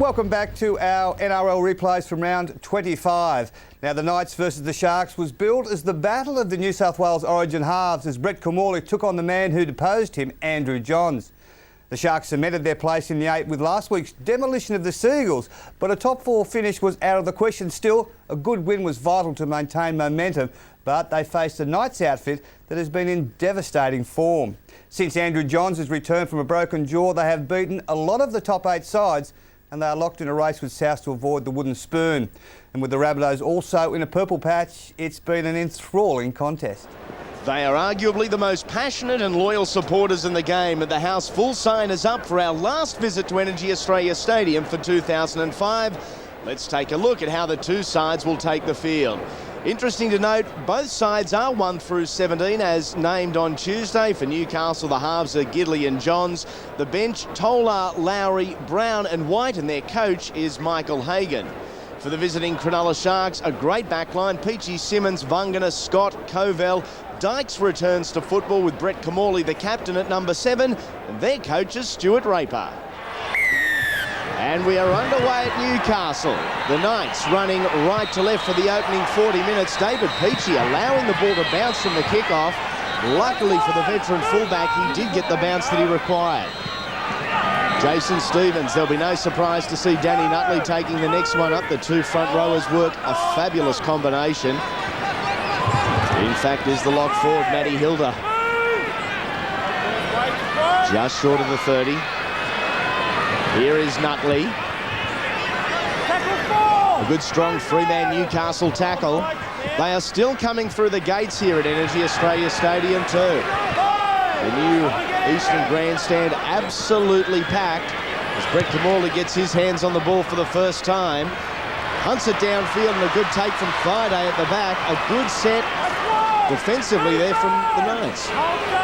Welcome back to our NRL replays from round 25. Now, the Knights versus the Sharks was billed as the battle of the New South Wales Origin halves as Brett Kimmorley took on the man who deposed him, Andrew Johns. The Sharks cemented their place in the 8 with last week's demolition of the Seagulls, but a top 4 finish was out of the question. Still, a good win was vital to maintain momentum, but they faced a Knights outfit that has been in devastating form. Since Andrew Johns' return from a broken jaw, they have beaten a lot of the top 8 sides, and they are locked in a race with South to avoid the wooden spoon. And with the Rabbitohs also in a purple patch, it's been an enthralling contest. They are arguably the most passionate and loyal supporters in the game, and the house full sign is up for our last visit to EnergyAustralia Stadium for 2005. Let's take a look at how the two sides will take the field. Interesting to note, both sides are 1 through 17 as named on Tuesday. For Newcastle, the halves are Gidley and Johns. The bench, Tolar, Lowry, Brown and White, and their coach is Michael Hagan. For the visiting Cronulla Sharks, a great backline: Peachy, Simmons, Vungana, Scott, Covell. Dykes returns to football with Brett Kimmorley, the captain, at number 7, and their coach is Stuart Raper. And we are underway at Newcastle. The Knights running right to left for the opening 40 minutes. David Peachy allowing the ball to bounce from the kickoff. Luckily for the veteran fullback, he did get the bounce that he required. Jason Stevens, there'll be no surprise to see Danny Nutley taking the next one up. The two front rowers work a fabulous combination. In fact, is the lock forward, Matty Hilda. Just short of the 30. Here is Nutley. A good strong 3-man Newcastle tackle. They are still coming through the gates here at EnergyAustralia Stadium too. The new Eastern Grandstand absolutely packed as Brett Kimmorley gets his hands on the ball for the first time. Hunts it downfield and a good take from Friday at the back. A good set defensively there from the Knights.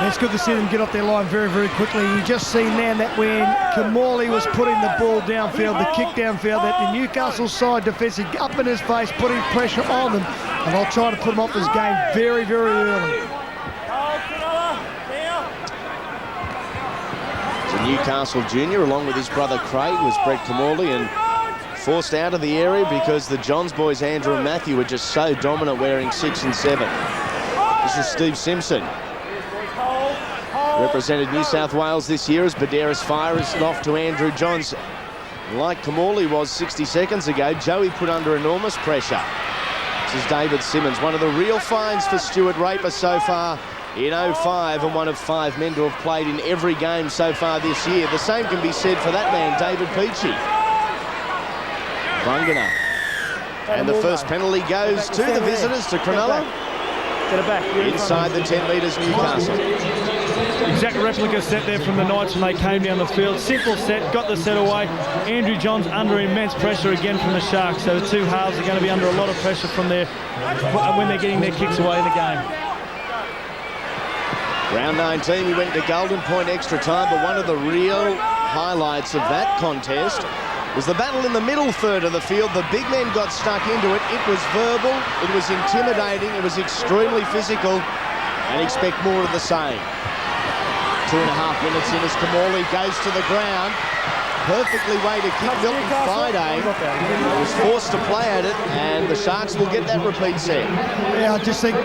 It's good to see them get off their line very, very quickly. You just seen now that when Kimmorley was putting the ball downfield, the kick downfield, that the Newcastle side defensive up in his face, putting pressure on them, and they'll try to put him off his game very, very early. The Newcastle junior, along with his brother Craig, was Brett Kimmorley, and forced out of the area because the Johns boys, Andrew and Matthew, were just so dominant wearing 6 and 7. This is Steve Simpson. Represented New South Wales this year as Badera's fires it off to Andrew Johns. Like Kimmorley was 60 seconds ago, Joey put under enormous pressure. This is David Simmons, one of the real finds for Stuart Raper so far in 05, and one of 5 men to have played in every game so far this year. The same can be said for that man, David Peachy. Vungana. And the first penalty goes to the visitors, to Cronulla. Inside the 10 metres, Newcastle. Exact replica set there from the Knights when they came down the field. Simple set, got the set away. Andrew Johns under immense pressure again from the Sharks. So the two halves are going to be under a lot of pressure from there when they're getting their kicks away in the game. Round 19, we went to Golden Point extra time, but one of the real highlights of that contest was the battle in the middle third of the field. The big men got stuck into it. It was verbal, it was intimidating, it was extremely physical, and expect more of the same. 2.5 minutes in as Kimmorley goes to the ground. Perfectly way to kick Milton Friday. Was forced to play at it, and the Sharks will get that repeat set. Yeah, I just think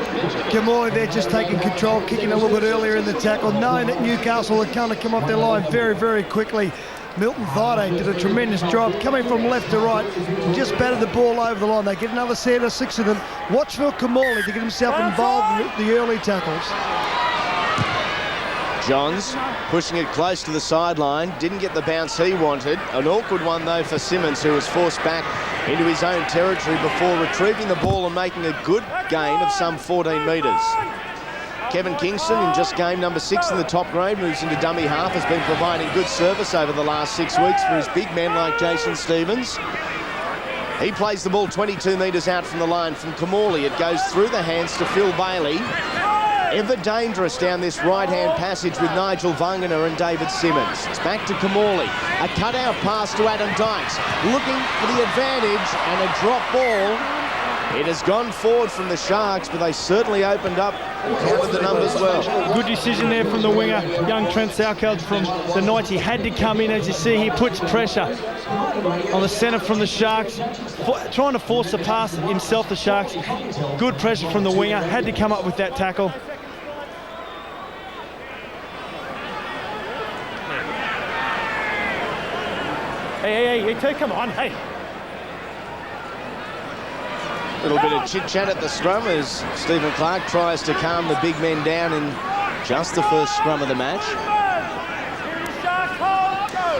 Kimmorley, they're just taking control, kicking a little bit earlier in the tackle, knowing that Newcastle are going to come off their line very, very quickly. Milton Friday did a tremendous job coming from left to right, just batted the ball over the line. They get another set of 6 of them. Watch for Kimmorley to get himself involved in the early tackles. Johns pushing it close to the sideline, didn't get the bounce he wanted. An awkward one though for Simmons, who was forced back into his own territory before retrieving the ball and making a good gain of some 14 metres. Kevin Kingston, in just game number 6 in the top grade, moves into dummy half, has been providing good service over the last 6 weeks for his big men like Jason Stevens. He plays the ball 22 metres out from the line from Kimmorley. It goes through the hands to Phil Bailey. Ever dangerous down this right-hand passage with Nigel Vungana and David Simmons. It's back to Kimmorley. A cut-out pass to Adam Dykes. Looking for the advantage and a drop ball. It has gone forward from the Sharks, but they certainly opened up counted the numbers well. Good decision there from the winger, young Trent Sutherland from the Knights. He had to come in, as you see, he puts pressure on the centre from the Sharks, trying to force the pass himself, the Sharks. Good pressure from the winger, had to come up with that tackle. Hey, you two, come on, hey. A little bit of chit-chat at the scrum as Stephen Clark tries to calm the big men down in just the first scrum of the match.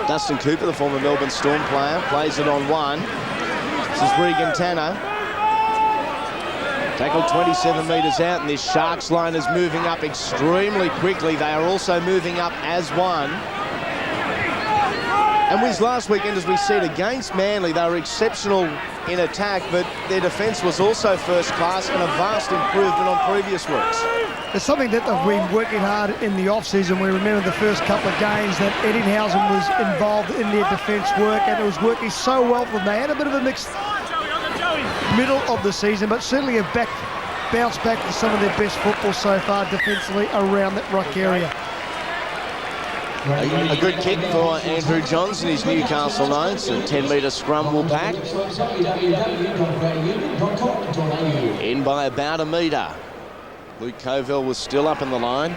Dustin Cooper, the former Melbourne Storm player, plays it on one. This is Regan Tanner. Tackled 27 metres out, and this Sharks line is moving up extremely quickly. They are also moving up as one. And with last weekend, as we said, against Manly, they were exceptional in attack, but their defence was also first class and a vast improvement on previous weeks. It's something that they've been working hard in the off-season. We remember the first couple of games that Eddinghausen was involved in their defence work, and it was working so well for them. They had a bit of a mixed middle of the season, but certainly have bounced back to some of their best football so far defensively around that ruck area. A good kick for Andrew Johns and his Newcastle Knights. A 10-metre scrum will pack. In by about a metre. Luke Covell was still up in the line.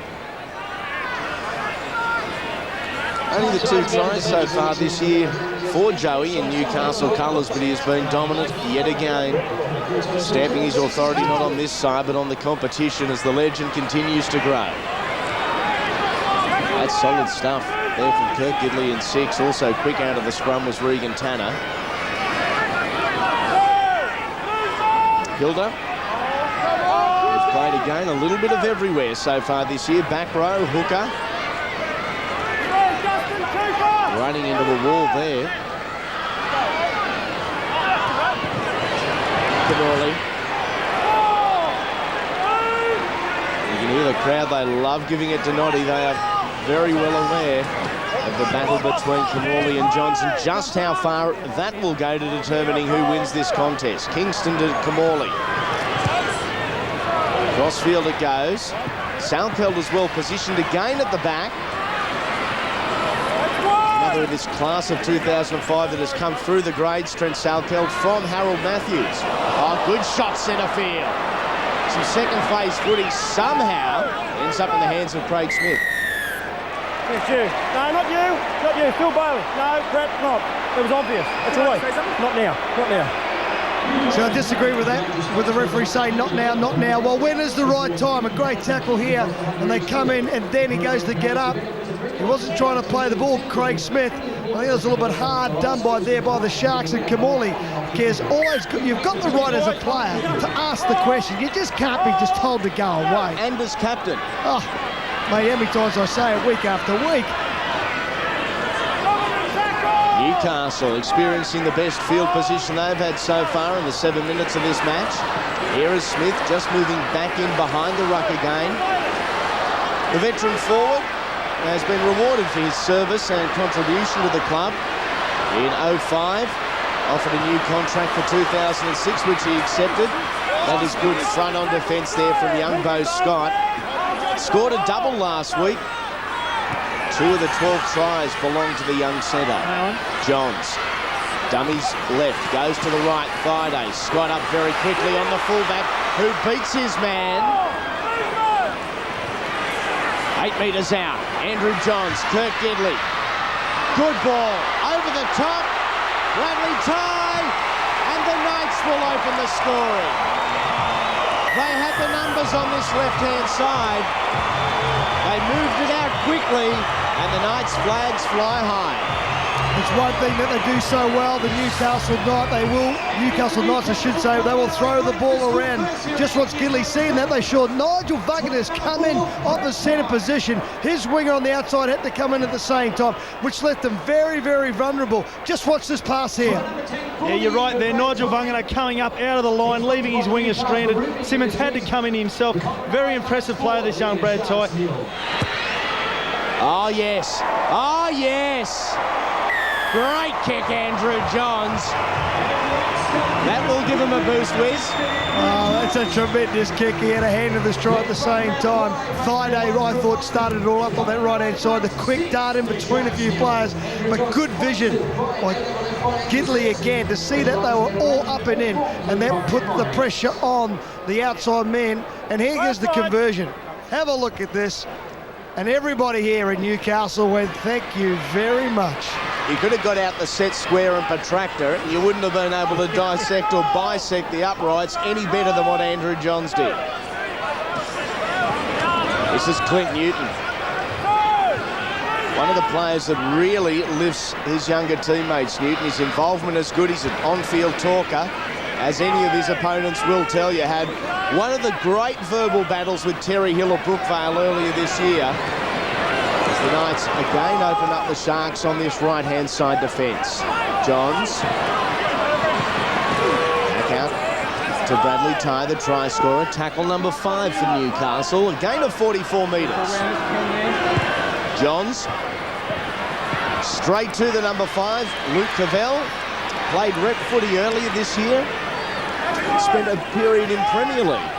Only the 2 tries so far this year for Joey in Newcastle colours, but he has been dominant yet again. Stamping his authority not on this side, but on the competition as the legend continues to grow. That's solid stuff there from Kirk Gidley in 6. Also quick out of the scrum was Regan Tanner. Hilda has played again a little bit of everywhere so far this year. Back row, hooker. Running into the wall there. Cronulla. You can hear the crowd, they love giving it to Noddy. They are very well aware of the battle between Cronulla and Johnson, just how far that will go to determining who wins this contest. Kingston to Cronulla. Crossfield it goes. Salkeld is well positioned again at the back. Another of this class of 2005 that has come through the grades, Trent Salkeld from Harold Matthews. Oh, good shot centre field. Some second phase footy somehow ends up in the hands of Craig Smith. It's you. No, not you. Not you. Phil Bailey. No, Brett, not. It was obvious. It's away. Not now. Not now. So I disagree with that, with the referee saying not now, not now. Well, when is the right time? A great tackle here, and they come in, and then he goes to get up. He wasn't trying to play the ball, Craig Smith. I think it was a little bit hard done by the Sharks and Kamali. Because you've got the right as a player to ask the question. You just can't be just told to go away. And as captain. Oh. Mate, how many times I say it week after week. Newcastle experiencing the best field position they've had so far in the 7 minutes of this match. Here is Smith just moving back in behind the ruck again. The veteran forward has been rewarded for his service and contribution to the club. In 05, offered a new contract for 2006, which he accepted. That is good front-on defence there from young Bo Scott. Scored a double last week. 2 of the 12 tries belong to the young centre. Johns. Dummies left. Goes to the right. Friday. Scott up very quickly on the fullback, who beats his man. 8 metres out. Andrew Johns. Kirk Gidley. Good ball. Over the top. Bradley tie. And the Knights will open the scoring. They had the numbers on this left-hand side. They moved it out quickly, and the Knights' flags fly high. It's one thing that they do so well, the Newcastle Knights, I should say, they will throw the ball around. Just what's Gidley seeing that they showed. Nigel Vuggan has come in off the centre position. His winger on the outside had to come in at the same time, which left them very, very vulnerable. Just watch this pass here. Yeah, you're right there. Nigel Vuggan coming up out of the line, leaving his winger stranded. Simmons had to come in himself. Very impressive player, this young Brad Tye. Oh, yes. Oh, yes. Great kick, Andrew Johns. That will give him a boost, Wiz. Oh, that's a tremendous kick. He had a hand in the strike at the same time. Thigh day, I thought, started it all up on that right-hand side. The quick dart in between a few players, but good vision by Gidley again to see that they were all up and in, and that put the pressure on the outside man. And here goes the conversion. Have a look at this. And everybody here in Newcastle went, thank you very much. He could have got out the set square and protractor. You wouldn't have been able to dissect or bisect the uprights any better than what Andrew Johns did. This is Clint Newton. One of the players that really lifts his younger teammates, Newton. His involvement is good. He's an on-field talker, as any of his opponents will tell you. Had one of the great verbal battles with Terry Hill of Brookvale earlier this year. As the Knights again open up the Sharks on this right-hand side defence. Johns. Back out to Bradley Ty, the try scorer. Tackle number 5 for Newcastle. A gain of 44 metres. Johns. Straight to the number 5, Luke Cavell. Played rep footy earlier this year. Spent a period in Premier League.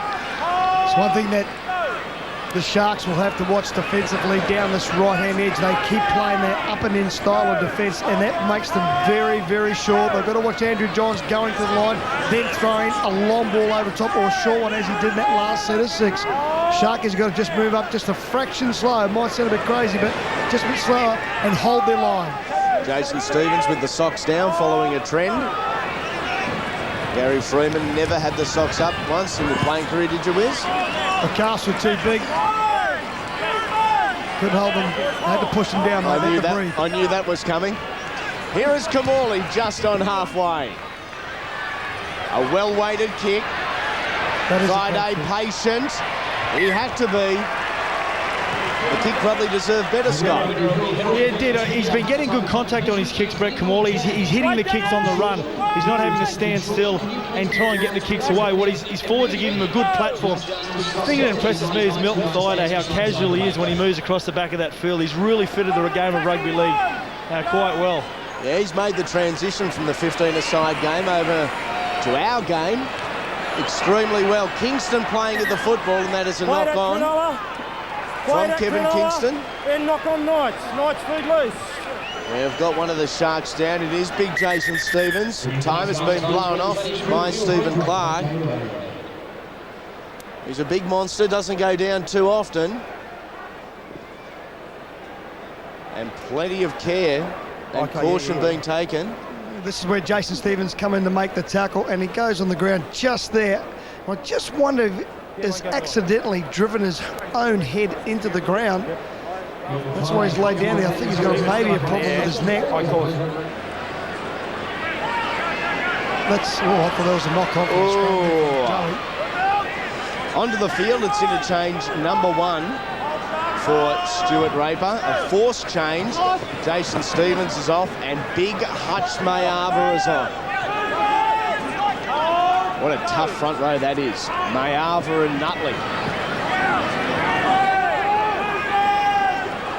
It's one thing that the Sharks will have to watch defensively down this right-hand edge. They keep playing that up and in style of defence, and that makes them very, very short. They've got to watch Andrew Johns going to the line, then throwing a long ball over top or a short one as he did in that last set of 6. Sharkies got to just move up just a fraction slow. It might sound a bit crazy, but just a bit slower and hold their line. Jason Stevens with the socks down following a trend. Gary Freeman never had the socks up once in the playing career, did you, Wiz? The calves were too big. Couldn't hold them. Had to push them down. I knew that was coming. Here is Kamali just on halfway. A well-weighted kick. Friday patient. He had to be. The kick probably deserved better, Scott. Yeah, it did. He's been getting good contact on his kicks, Brett Kamali. He's hitting the kicks on the run. He's not having to stand still and try and get the kicks away. What his forwards are giving him a good platform. The thing that impresses me is Milton Thaiday, how casual he is when he moves across the back of that field. He's really fitted the game of rugby league quite well. Yeah, he's made the transition from the 15-a-side game over to our game extremely well. Kingston playing at the football, and that is a knock-on from Kevin Kingston. And knock on Knights. Knights feed loose. We've got one of the Sharks down. It is big Jason Stevens. Time has been blown off by Stephen Clark. He's a big monster, doesn't go down too often. And plenty of care and caution being taken. This is where Jason Stevens come in to make the tackle, and he goes on the ground just there. I just wonder if has accidentally driven his own head into the ground. That's why he's laid down there. I think he's got maybe a problem with his neck. I thought there was a knock-on. Onto the field, it's interchange number 1 for Stuart Raper. A forced change. Jason Stevens is off, and big Hutch Mayava is on. What a tough front row that is. Mayava and Nutley.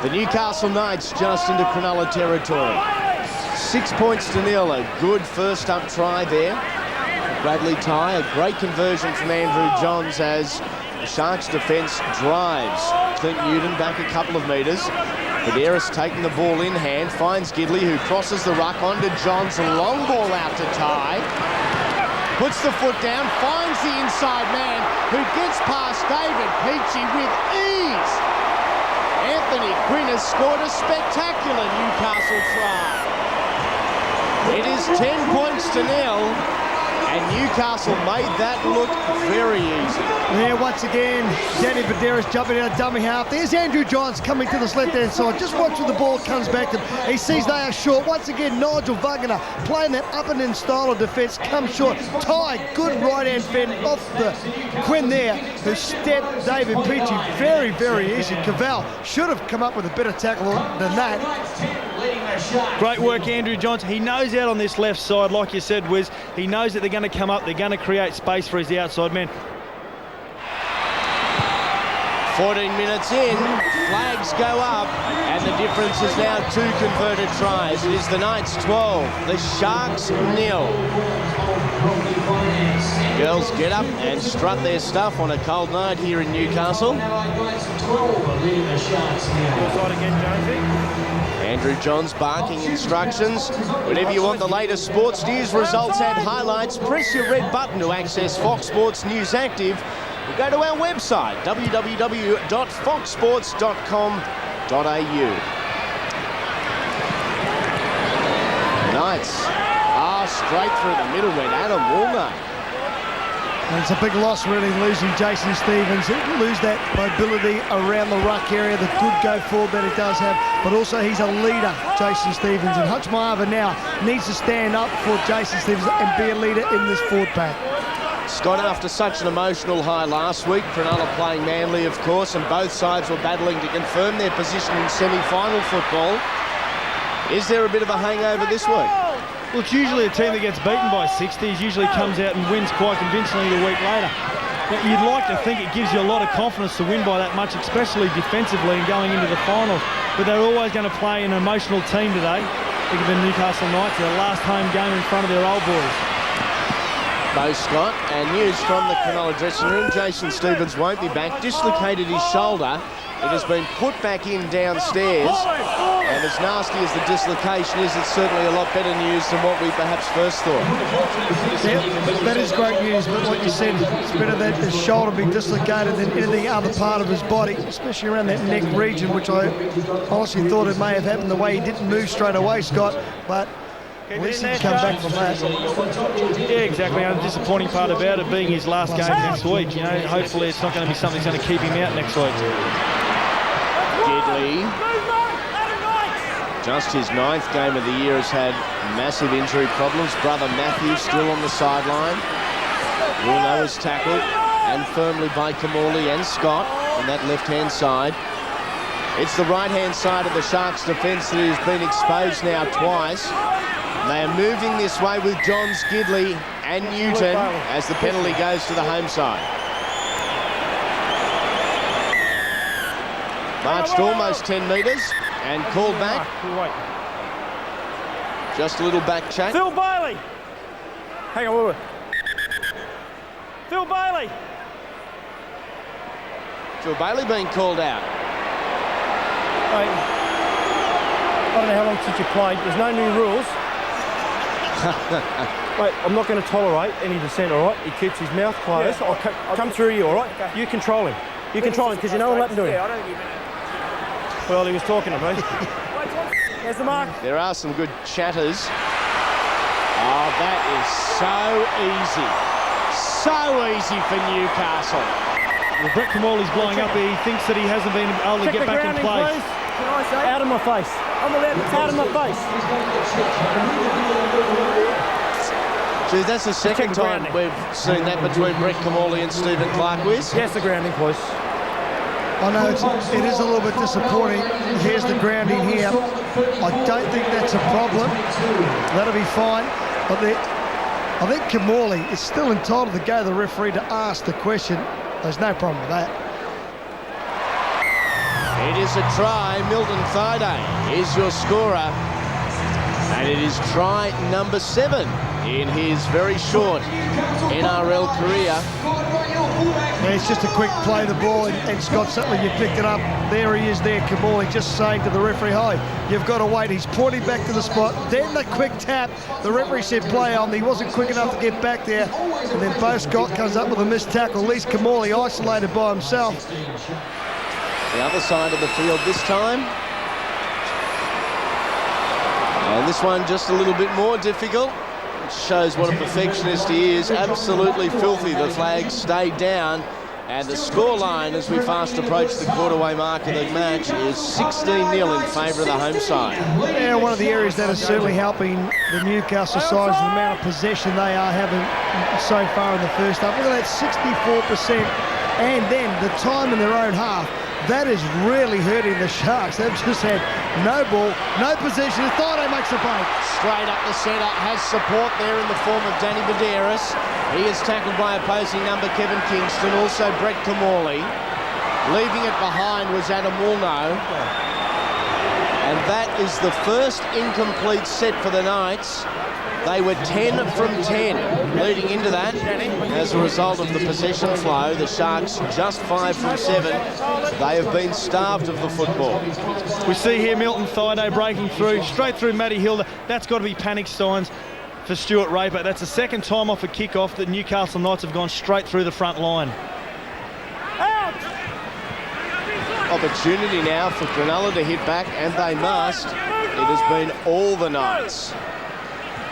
The Newcastle Knights just into Cronulla territory. 6 points to 0. A good first up try there. Bradley Ty, a great conversion from Andrew Johns as the Sharks defence drives. Clint Newton back a couple of metres. Kadeiris taking the ball in hand, finds Gidley, who crosses the ruck onto Johns. A long ball out to Ty. Puts the foot down, finds the inside man, who gets past David Peachy with ease. Anthony Quinn has scored a spectacular Newcastle try. It is 10 points to 0, and Newcastle made that look very easy. Yeah, once again, Danny Kadeiris jumping out of dummy half. There's Andrew Johns coming to this left-hand side. Just watch when the ball comes back to him. He sees they are short. Once again, Nigel Wagner playing that up-and-in style of defence, comes short. Ty, good right-hand fend off the Quinn there, who stepped David Peachy very, very easy. Cavell should have come up with a better tackle than that. Great work, Andrew Johns. He knows out on this left side, like you said, Wiz. He knows that they're going to come up, they're going to create space for his outside men. 14 minutes in, flags go up, and the difference is now 2 converted tries. It is the Knights 12, the Sharks 0. Girls get up and strut their stuff on a cold night here in Newcastle. Andrew Johns barking instructions. Whenever you want the latest sports news, results and highlights, press your red button to access Fox Sports News Active. Or go to our website, www.foxsports.com.au. Knights straight through the middle went Adam Woolner. And it's a big loss, really, losing Jason Stevens. Lose that mobility around the ruck area, the good go forward that he does have, but also he's a leader, Jason Stevens. And Hutch Maava now needs to stand up for Jason Stevens and be a leader in this forward pack. Scott, after such an emotional high last week, Cronulla playing Manly, of course, and both sides were battling to confirm their position in semi-final football. Is there a bit of a hangover this week? Well, it's usually a team that gets beaten by 60s, usually comes out and wins quite convincingly a week later. But you'd like to think it gives you a lot of confidence to win by that much, especially defensively and going into the finals. But they're always going to play an emotional team today. Think of the Newcastle Knights, their last home game in front of their old boys. Bo Scott, and news from the Cronulla dressing room. Jason Stevens won't be back, dislocated his shoulder. It has been put back in downstairs, and as nasty as the dislocation is, it's certainly a lot better news than what we perhaps first thought. Yeah, that is great news, but like you said, it's better that his shoulder be dislocated than anything other part of his body, especially around that neck region, which I honestly thought it may have happened the way he didn't move straight away, Scott, but at least he's come back from that. Yeah, exactly. And the disappointing part about it being his last game next week. You know, hopefully it's not going to be something that's going to keep him out next week. Gidley, just his 9th game of the year, has had massive injury problems. Brother Matthew still on the sideline. Bruno is tackled and firmly by Kamali and Scott on that left-hand side. It's the right-hand side of the Sharks' defence that has been exposed now twice. They are moving this way with Johns, Gidley and Newton as the penalty goes to the home side. Marched almost 10 metres and called back. Just a little back check. Phil Bailey. Hang on, wait. Phil Bailey. Phil Bailey being called out. Wait. I don't know how long since you played. There's no new rules. Wait, I'm not going to tolerate any dissent, all right? He keeps his mouth closed. Yeah, I'll come through you, all right? Okay. You control him. You control him because you know what happened to him. Yeah, I don't even. Well, he was talking to me. There's the mark. There are some good chatters. Oh, that is so easy. So easy for Newcastle. Well, Brett Kamali's blowing up here. He thinks that he hasn't been able to get back in place. Can I say? Out of my face. I'm allowed to Out of my face. Gee, that's the second time we've seen that between Brett Kamali and Stephen Clark. Yes, the grounding, please. I know it is a little bit disappointing. Here's the grounding here. I don't think that's a problem. That'll be fine. But I think Kamali is still entitled to go to the referee to ask the question. There's no problem with that. It is a try. Milton Thaiday is your scorer. And it is try number 7 in his very short NRL career. Yeah, it's just a quick play the ball, and Scott Sutherland, you picked it up. There he is there, Kamali, just saying to the referee, "Hi, you've got to wait." He's pointing back to the spot. Then the quick tap. The referee said play on. He wasn't quick enough to get back there. And then Bo Scott comes up with a missed tackle. At least Kamali isolated by himself. The other side of the field this time. And this one just a little bit more difficult. It shows what a perfectionist he is. Absolutely filthy. The flags stayed down. And the scoreline as we fast approach the quarterway mark of the match is 16-0 in favour of the home side. Yeah, one of the areas that is certainly helping the Newcastle side is the amount of possession they are having so far in the first half. Look at that, 64%. And then the time in their own half. That is really hurting the Sharks. They've just had no ball, no possession. Thaiday makes a break. Straight up the centre, has support there in the form of Danny Baderas. He is tackled by opposing number Kevin Kingston, also Brett Kamali. Leaving it behind was Adam Woolnough. And that is the first incomplete set for the Knights. They were 10 from 10 leading into that. As a result of the possession flow, the Sharks just 5 from 7. They have been starved of the football. We see here Milton Thaiday breaking through, straight through Matty Hilda. That's got to be panic signs for Stuart Raper. That's the second time off a kick-off that Newcastle Knights have gone straight through the front line. Opportunity now for Cronulla to hit back, and they must. It has been all the Knights.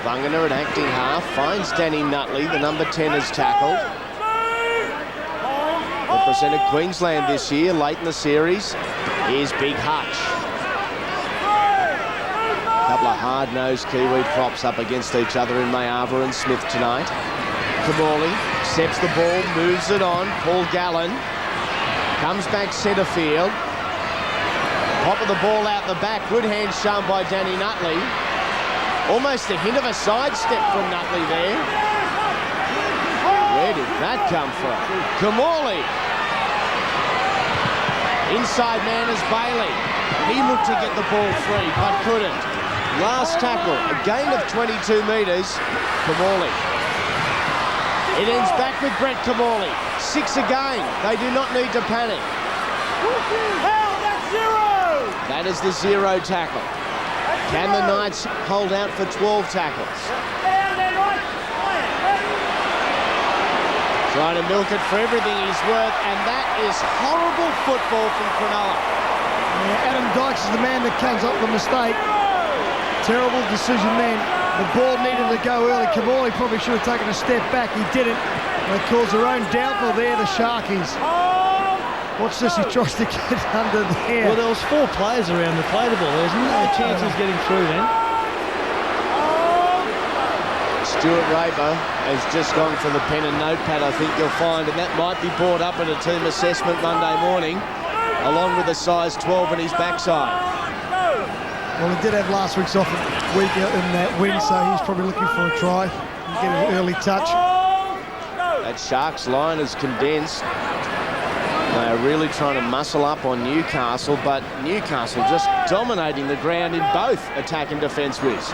Wangana at acting half finds Danny Nutley, the number 10 is tackled. Represented Queensland this year, late in the series. Here's Big Hutch. A couple of hard-nosed Kiwi props up against each other in Mayava and Smith tonight. Kamali accepts the ball, moves it on. Paul Gallen comes back centre field. Pop of the ball out the back. Good hand shown by Danny Nutley. Almost a hint of a sidestep from Nutley there. Where did that come from? Kamali. Inside man is Bailey. He looked to get the ball free, but couldn't. Last tackle, a gain of 22 metres. Kamali. It ends back with Brett Kamali. 6 again. They do not need to panic. That is the 0 tackle. Can the Knights hold out for 12 tackles? Trying to milk it for everything he's worth, and that is horrible football from Cronulla. Yeah, Adam Dykes is the man that comes up with the mistake. Terrible decision then. The ball needed to go early. Kamali probably should have taken a step back. He didn't. They caused their own downfall there, the Sharkies. Watch this, he tries to get under there. Well, there was 4 players around to play the ball. There's no chance he's getting through then. Stuart Raper has just gone for the pen and notepad, I think you'll find, and that might be brought up at a team assessment Monday morning, along with a size 12 in his backside. Well, he did have last week's off week in that win, so he's probably looking for a try. Get an early touch. That Sharks line is condensed. They are really trying to muscle up on Newcastle, but Newcastle just dominating the ground in both attack and defence whiz.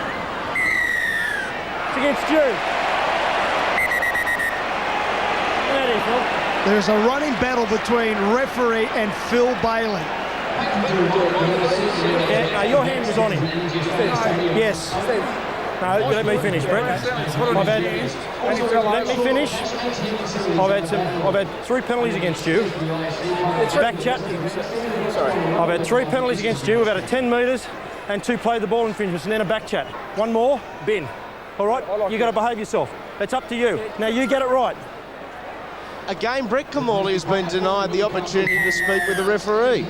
It's against you. There's a running battle between referee and Phil Bailey. Yeah, your hand was on him. Yes. No, let me finish, Brett. Let me finish. I've had 3 penalties against you. Back chat. I've had 3 penalties against you. We've had a 10 metres and 2 play the ball infringements and then a back chat. 1 more, bin. All right? You got to behave yourself. It's up to you. Now you get it right. Again, Brett Kamali has been denied the opportunity to speak with the referee.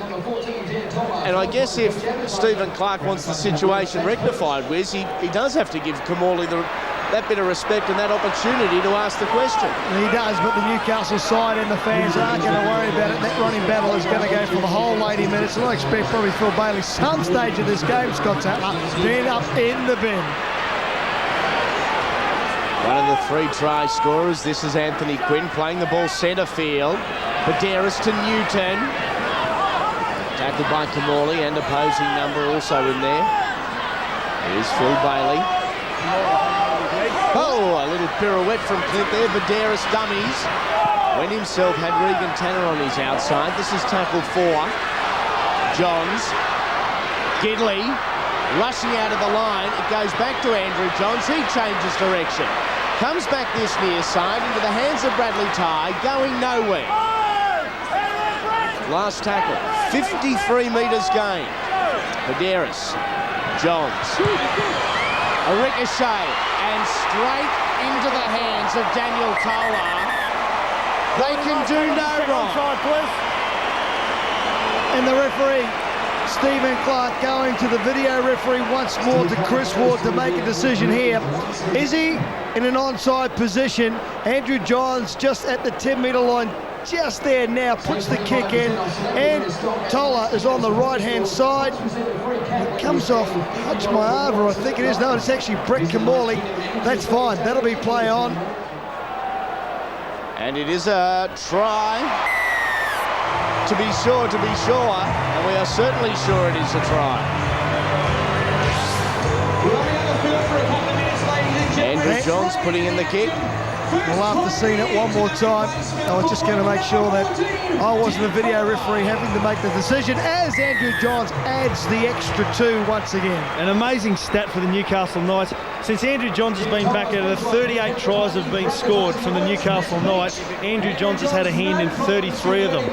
And I guess if Stephen Clark wants the situation rectified, Wes, he does have to give Kamali that bit of respect and that opportunity to ask the question. He does, but the Newcastle side and the fans aren't going to worry about it. That running battle is going to go for the whole 80 minutes. And I expect probably Phil Bailey some stage of this game, Scott Tatler, being up in the bin. One of the 3 try scorers. This is Anthony Quinn playing the ball centre field. Baderas to Newton. Tackled by Kamali and opposing number also in there. Here's Phil Bailey. Oh, a little pirouette from Clint there. Baderas dummies. When himself had Regan Tanner on his outside. This is tackle 4. Johns. Gidley rushing out of the line. It goes back to Andrew Johns. He changes direction. Comes back this near side into the hands of Bradley Tye, going nowhere. Last tackle, 53 metres gain. Baderas, Johns. A ricochet and straight into the hands of Daniel Tolar. They can do no wrong. And the referee, Stephen Clark, going to the video referee once more, to Chris Ward, to make a decision here. Is he in an onside position? Andrew Johns just at the 10-metre line, just there now, puts the kick in, and Tola is on the right-hand side. It comes off Hutch Mayava, I think it is. No, it's actually Brett Kamali. That's fine. That'll be play on. And it is a try. to be sure, and we are certainly sure it is a try. Andrew Johns putting in the kick. Well, after seeing it one more time, I was just going to make sure that I wasn't the video referee having to make the decision as Andrew Johns adds the extra 2 once again. An amazing stat for the Newcastle Knights. Since Andrew Johns has been back, out of the 38 tries have been scored from the Newcastle Knights, Andrew Johns has had a hand in 33 of them.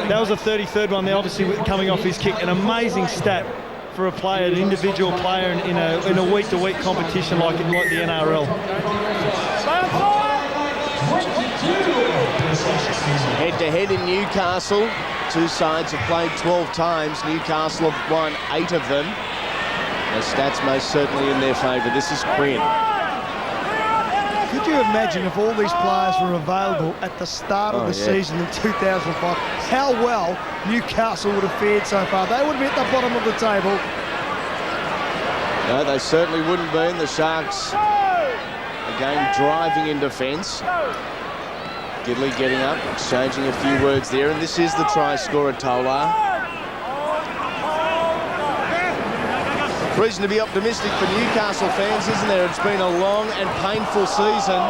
That was the 33rd one there, obviously coming off his kick. An amazing stat for a player, an individual player in a week-to-week competition like the NRL. Head-to-head in Newcastle. Two sides have played 12 times. Newcastle have won 8 of them. The stats most certainly in their favour. This is Quinn. Could you imagine if all these players were available at the start of the season in 2005, how well Newcastle would have fared so far? They would be at the bottom of the table. No, they certainly wouldn't be. The Sharks, again, driving in defence. Gidley getting up, exchanging a few words there, and this is the try scorer, Tolar. Reason to be optimistic for Newcastle fans, isn't there? It's been a long and painful season.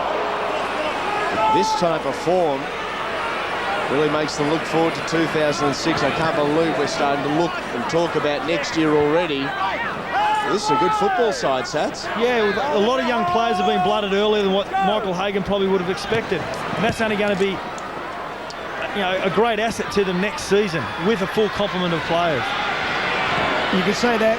This type of form really makes them look forward to 2006. I can't believe we're starting to look and talk about next year already. This is a good football side, Sats. Yeah, a lot of young players have been blooded earlier than what Michael Hagan probably would have expected. And that's only going to be, a great asset to them next season with a full complement of players. You can say that,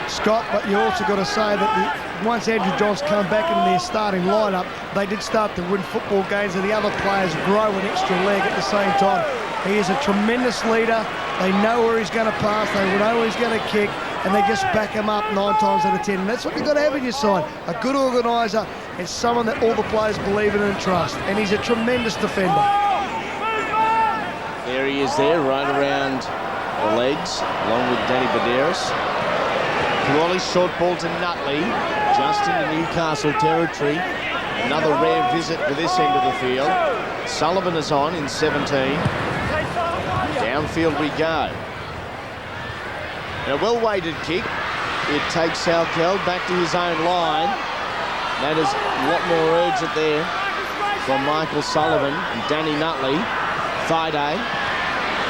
Scott, but you also got to say that once Andrew Johns come back into their starting lineup, they did start to win football games and the other players grow an extra leg at the same time. He is a tremendous leader. They know where he's going to pass, they know where he's going to kick, and they just back him up 9 times out of 10. And that's what you've got to have in your side. A good organiser and someone that all the players believe in and trust. And he's a tremendous defender. There he is there, right around the legs, along with Danny Baderas. Cronulla short ball to Nutley, just into Newcastle territory. Another rare visit to this end of the field. Sullivan is on in 17. Downfield we go. And a well-weighted kick. It takes Salkel back to his own line. That is a lot more urgent there from Michael Sullivan and Danny Nutley. Thaiday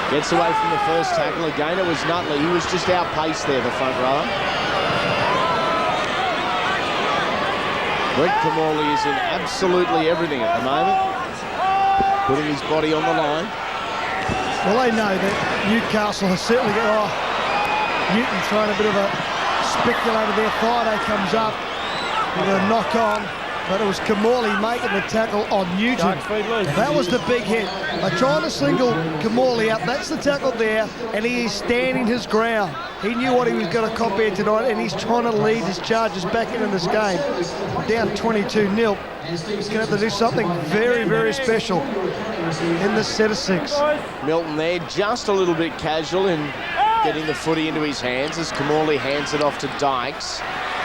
gets away from the first tackle. Again, it was Nutley. He was just outpaced there, the front rower. Brett Kamali is in absolutely everything at the moment, putting his body on the line. Well, they know that Newcastle has certainly got... Newton throwing a bit of a speculator there. Friday comes up with a knock on, but it was Kamali making the tackle on Newton. That was the big hit. They're trying to single Kamali out. That's the tackle there, and he is standing his ground. He knew what he was going to cop here tonight, and he's trying to lead his Chargers back into this game. Down 22-0. He's going to have to do something very, very special in this set of 6. Milton there, just a little bit casual in getting the footy into his hands as Kamali hands it off to Dykes.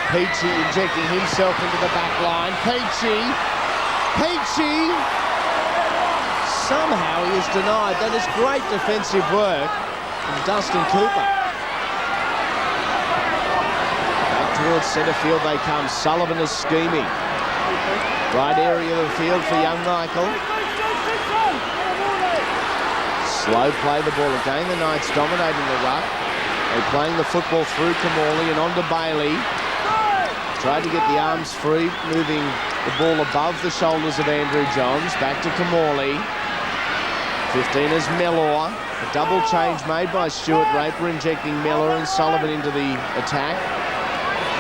Peachy injecting himself into the back line. Peachy! Somehow he is denied. That is great defensive work from Dustin Cooper. Back towards centre field they come. Sullivan is scheming. Right area of the field for young Michael. Slow play the ball again. The Knights dominating the ruck. They're playing the football through Kamali and on to Bailey. Tried to get the arms free, moving the ball above the shoulders of Andrew Johns. Back to Kamali. 15 is Mellor. A double change made by Stuart Raper, injecting Mellor and Sullivan into the attack.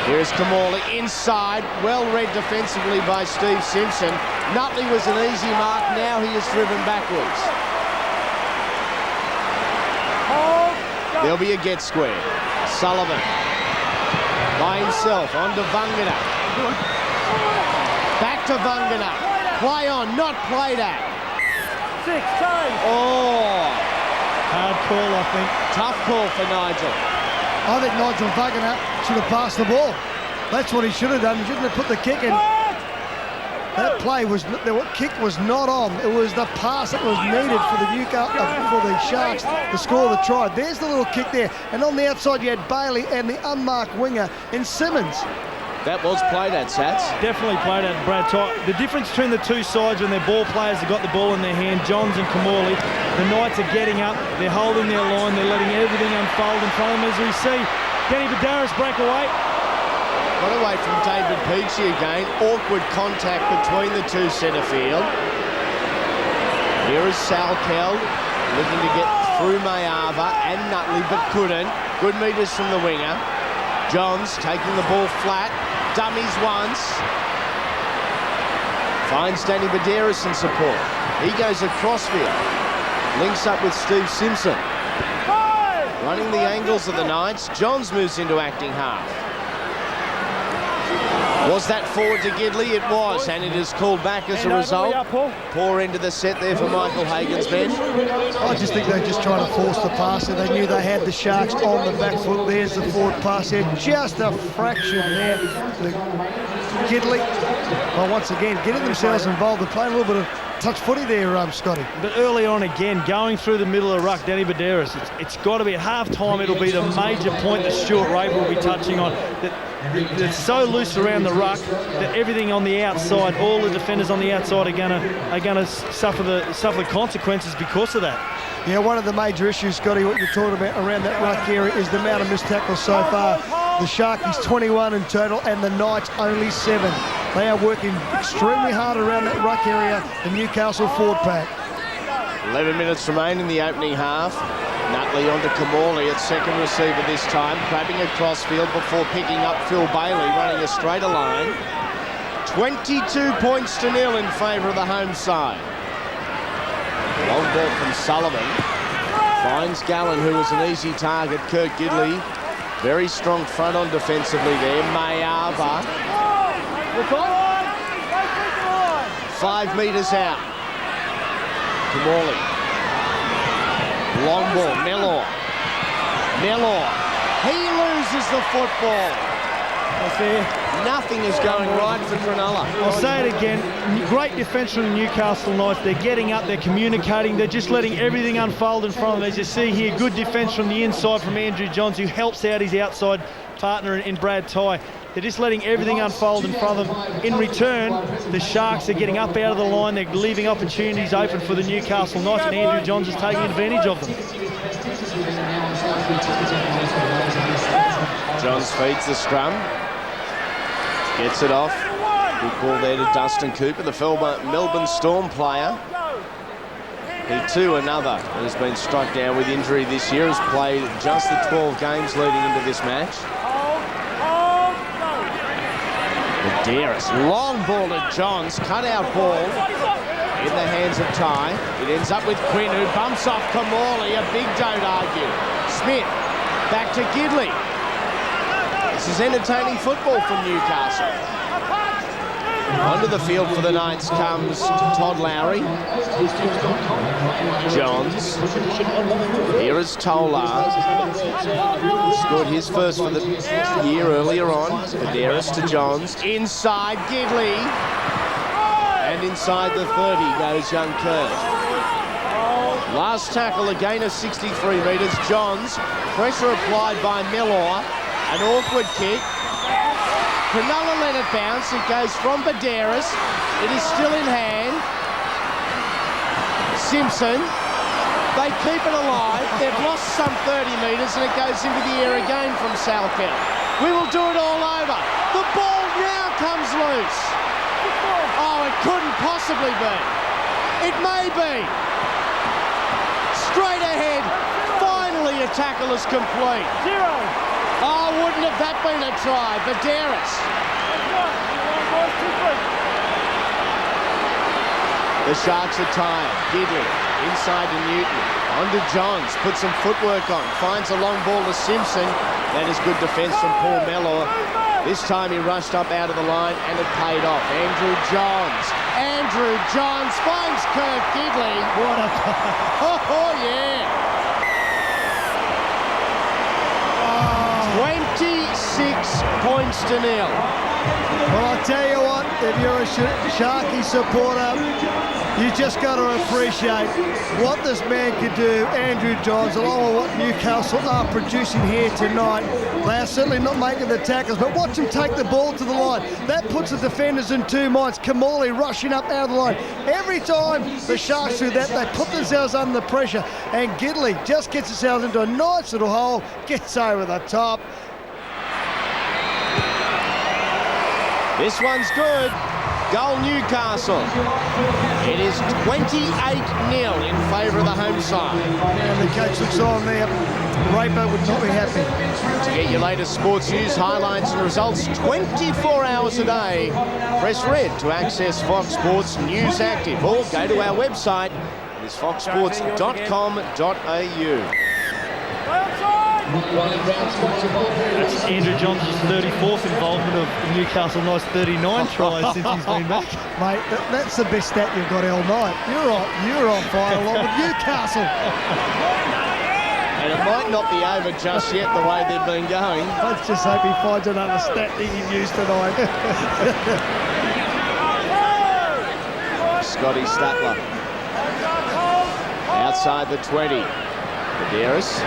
Here's Kamali inside. Well read defensively by Steve Simpson. Nutley was an easy mark. Now he is driven backwards. There'll be a get square. Sullivan by himself on to Vangana. Back to Vangana. Play on, not played at. 6 times. Oh. Hard call, I think. Tough call for Nigel. I think Nigel Vangana should have passed the ball. That's what he should have done. He shouldn't have put the kick in. That play was, the kick was not on. It was the pass that was needed for the for the Sharks to score the try. There's the little kick there. And on the outside, you had Bailey and the unmarked winger in Simmons. That was played at, Sats. Definitely played at Brad Ty. The difference between the two sides when their ball players have got the ball in their hand, Johns and Kamali, the Knights are getting up, they're holding their line, they're letting everything unfold in front of them. As we see, Danny Badaris break away. Got away from David Peachy again. Awkward contact between the two centre field. Here is Sal Kell looking to get through Mayava and Nutley, but couldn't. Good metres from the winger. Johns taking the ball flat. Dummies once. Finds Danny Badaris in support. He goes across field. Links up with Steve Simpson. Running the angles of the Knights. Johns moves into acting half. Was that forward to Gidley? It was, and it is called back as a result. Poor end of the set there for Michael Hagan's men. I just think they're just trying to force the pass. They knew they had the Sharks on the back foot. There's the forward pass there. Just a fraction there. Gidley, well, once again, getting themselves involved. They're playing a little bit of touch footy there, Scotty. But early on again, going through the middle of the ruck, Danny Badaris, it's got to be at half-time, it'll be the major point that Stuart Rabe will be touching on. That it's so loose around the ruck that everything on the outside, all the defenders on the outside are gonna suffer the consequences because of that. Yeah, one of the major issues, Scotty, what you're talking about around that ruck area is the amount of missed tackles so far. The Sharkies 21 in total and the Knights only 7. They are working extremely hard around that ruck area, the Newcastle forward pack. 11 minutes remain in the opening half. Nutley onto Kamali at second receiver this time, grabbing across field before picking up Phil Bailey, running a straighter line. 22 points to 0 in favour of the home side. Long ball from Sullivan. Finds Gallen, who was an easy target. Kirk Gidley, very strong front on defensively there. Mayava. 5 metres out. Kamali. Long ball, Mellor. He loses the football. Nothing is going right for Cronulla. I'll say it again, great defence from the Newcastle Knights. They're getting up, they're communicating, they're just letting everything unfold in front of them. As you see here, good defence from the inside from Andrew Johns, who helps out his outside partner in Brad Ty. They're just letting everything unfold in front of them. In return, the Sharks are getting up out of the line. They're leaving opportunities open for the Newcastle Knights, and Andrew Johns is taking advantage of them. Johns feeds the scrum. Gets it off. Good ball there to Dustin Cooper, the Melbourne Storm player. He too, another that has been struck down with injury this year, has played just the 12 games leading into this match. Badaris, long ball to Johns, cut-out ball in the hands of Ty. It ends up with Quinn, who bumps off Kamali, a big don't argue. Smith, back to Gidley. This is entertaining football from Newcastle. Onto the field for the Knights comes Todd Lowry. Johns. Here is Tolar. Scored his first for the year earlier on. Badaris to Johns. Inside Gidley. And inside the 30 goes young Kurt. Last tackle, a gain of 63 metres. Johns. Pressure applied by Mellor. An awkward kick. Cronulla let it bounce. It goes from Badaris. It is still in hand. Simpson. They keep it alive. They've lost some 30 metres and it goes into the air again from Salkeld. We will do it all over. The ball now comes loose. Oh, it couldn't possibly be. It may be. Straight ahead. Finally a tackle is complete. Oh, wouldn't have that been a try? Badaris. The Sharks are tired. Gidley inside to Newton. On to Johns. Puts some footwork on. Finds a long ball to Simpson. That is good defence from Paul Mellor. This time he rushed up out of the line and it paid off. Andrew Johns finds Kirk Gidley. What a... Oh, yeah. 26 points to nil. Well, I'll tell you what, if you're a Sharky supporter, you just got to appreciate what this man could do, Andrew Johns, along with what Newcastle are producing here tonight. They are certainly not making the tackles, but watch him take the ball to the line. That puts the defenders in two minds. Kamali rushing up out of the line. Every time the Sharks do that, they put themselves under the pressure, and Gidley just gets himself into a nice little hole, gets over the top. This one's good. Goal Newcastle. It is 28-0 in favour of the home side. And the coach looks on there. Rapo would not be happy. To get your latest sports news, highlights and results 24 hours a day, press red to access Fox Sports News Active, or go to our website. It is foxsports.com.au. That's Andrew Johns' 34th involvement of Newcastle Knights 39 tries since he's been back. Mate, that's the best stat you've got all night. You're on fire along with Newcastle. And it might not be over just yet the way they've been going. Let's just hope he finds another stat he can use tonight. Scotty Statler. Outside the 20. Medeiros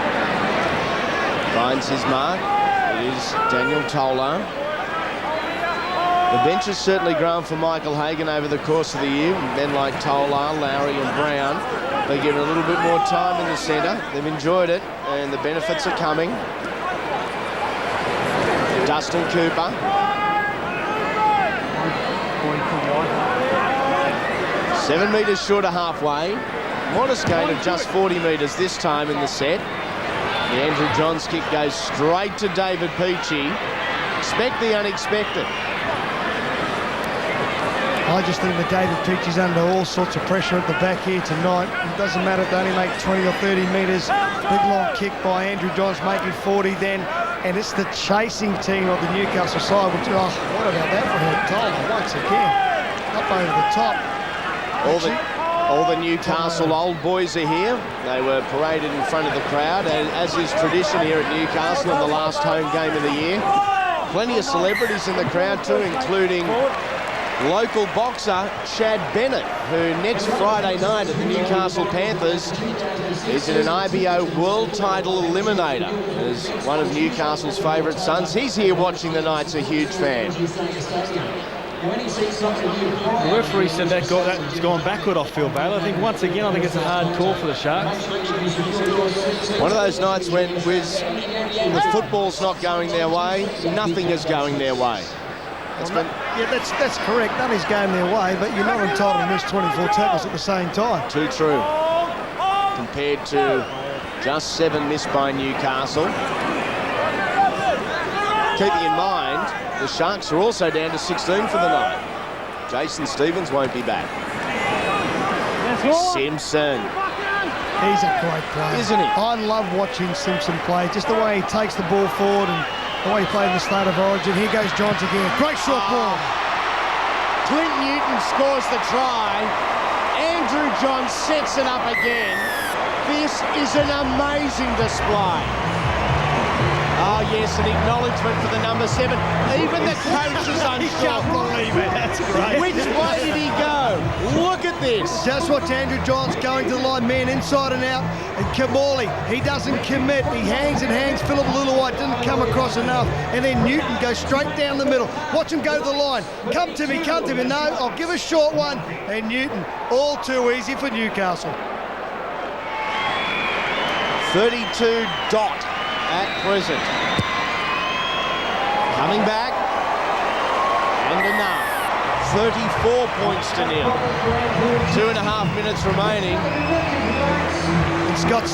finds his mark. It is Daniel Tolar. The bench has certainly grown for Michael Hagan over the course of the year. Men like Tolar, Lowry and Brown, they give it a little bit more time in the centre. They've enjoyed it and the benefits are coming. Dustin Cooper. Seven metres short of halfway. Modest gain of just 40 metres this time in the set. The Andrew Johns kick goes straight to David Peachey. Expect the unexpected. I just think that David Peachey's under all sorts of pressure at the back here tonight. It doesn't matter if they only make 20 or 30 metres. Big long kick by Andrew Johns making 40 then. And it's the chasing team of the Newcastle side. Which, oh, what about that for him? Tyler, once again, up over the top. All the Newcastle old boys are here. They were paraded in front of the crowd, as is tradition here at Newcastle in the last home game of the year. Plenty of celebrities in the crowd too, including local boxer Chad Bennett, who next Friday night at the Newcastle Panthers is in an IBO world title eliminator as one of Newcastle's favourite sons. He's here watching the Knights, a huge fan. The referee said that's gone backward off Phil Baylor. I think once again, I think it's a hard call for the Sharks. One of those nights when the football's not going their way, nothing is going their way. Yeah, that's correct. Nothing's going their way, but you're not entitled to miss 24 tackles at the same time. Too true. Compared to just 7 missed by Newcastle. Keeping in mind, the Sharks are also down to 16 for the night. Jason Stevens won't be back. Simpson. He's a great player, isn't he? I love watching Simpson play. Just the way he takes the ball forward and the way he played in the State of Origin. Here goes Johns again. Great short ball. Clint Newton scores the try. Andrew Johns sets it up again. This is an amazing display. Oh, yes, an acknowledgement for the number 7. Even the coach is unsure. He can't believe it. That's great. Which way did he go? Look at this. Just watch Andrew Johns going to the line, man inside and out. And Kamali, he doesn't commit. He hangs and hangs. Philip Luluwai didn't come across enough. And then Newton goes straight down the middle. Watch him go to the line. Come to me, come to me. No, I'll give a short one. And Newton, all too easy for Newcastle. 32 dot at present. Coming back. And enough. 34 points to nil. 2.5 minutes remaining. And Scott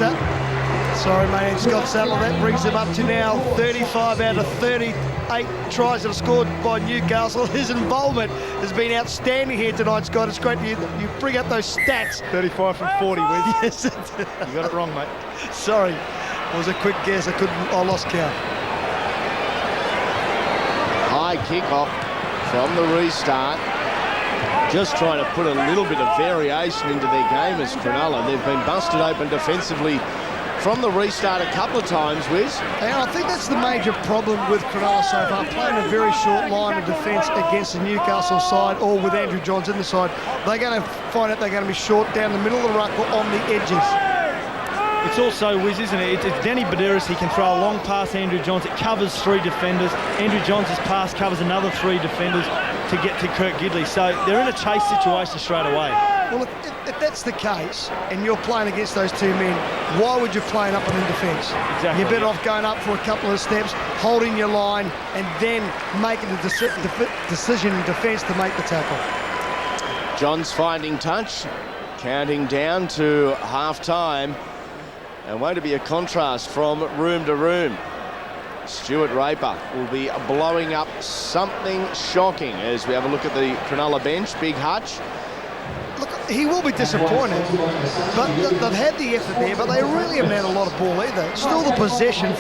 Sattler, that brings him up to now 35 out of 38 tries that are scored by Newcastle. His involvement has been outstanding here tonight, Scott. It's great you bring up those stats. 35 from 40 with. Yes. You got it wrong, mate. Sorry. It was a quick guess. I lost count. High kickoff from the restart. Just trying to put a little bit of variation into their game as Cronulla. They've been busted open defensively from the restart a couple of times, Wiz. And I think that's the major problem with Cronulla so far, playing a very short line of defence against the Newcastle side, or with Andrew Johns in the side. They're going to find out they're going to be short down the middle of the ruck or on the edges. It's also, Wiz, isn't it? It's Danny Badiris. He can throw a long pass to Andrew Johns. It covers 3 defenders. Andrew Johns' pass covers another 3 defenders to get to Kurt Gidley. So they're in a chase situation straight away. Well, if that's the case, and you're playing against those 2 men, why would you play up and in defence? Exactly. You're better off going up for a couple of steps, holding your line, and then making the decision in defence to make the tackle. Johns finding touch, counting down to half-time. And won't it be a contrast from room to room? Stuart Raper will be blowing up something shocking as we have a look at the Cronulla bench. Big Hutch. Look, he will be disappointed, but they've had the effort there, but they really haven't had a lot of ball either. Still the possession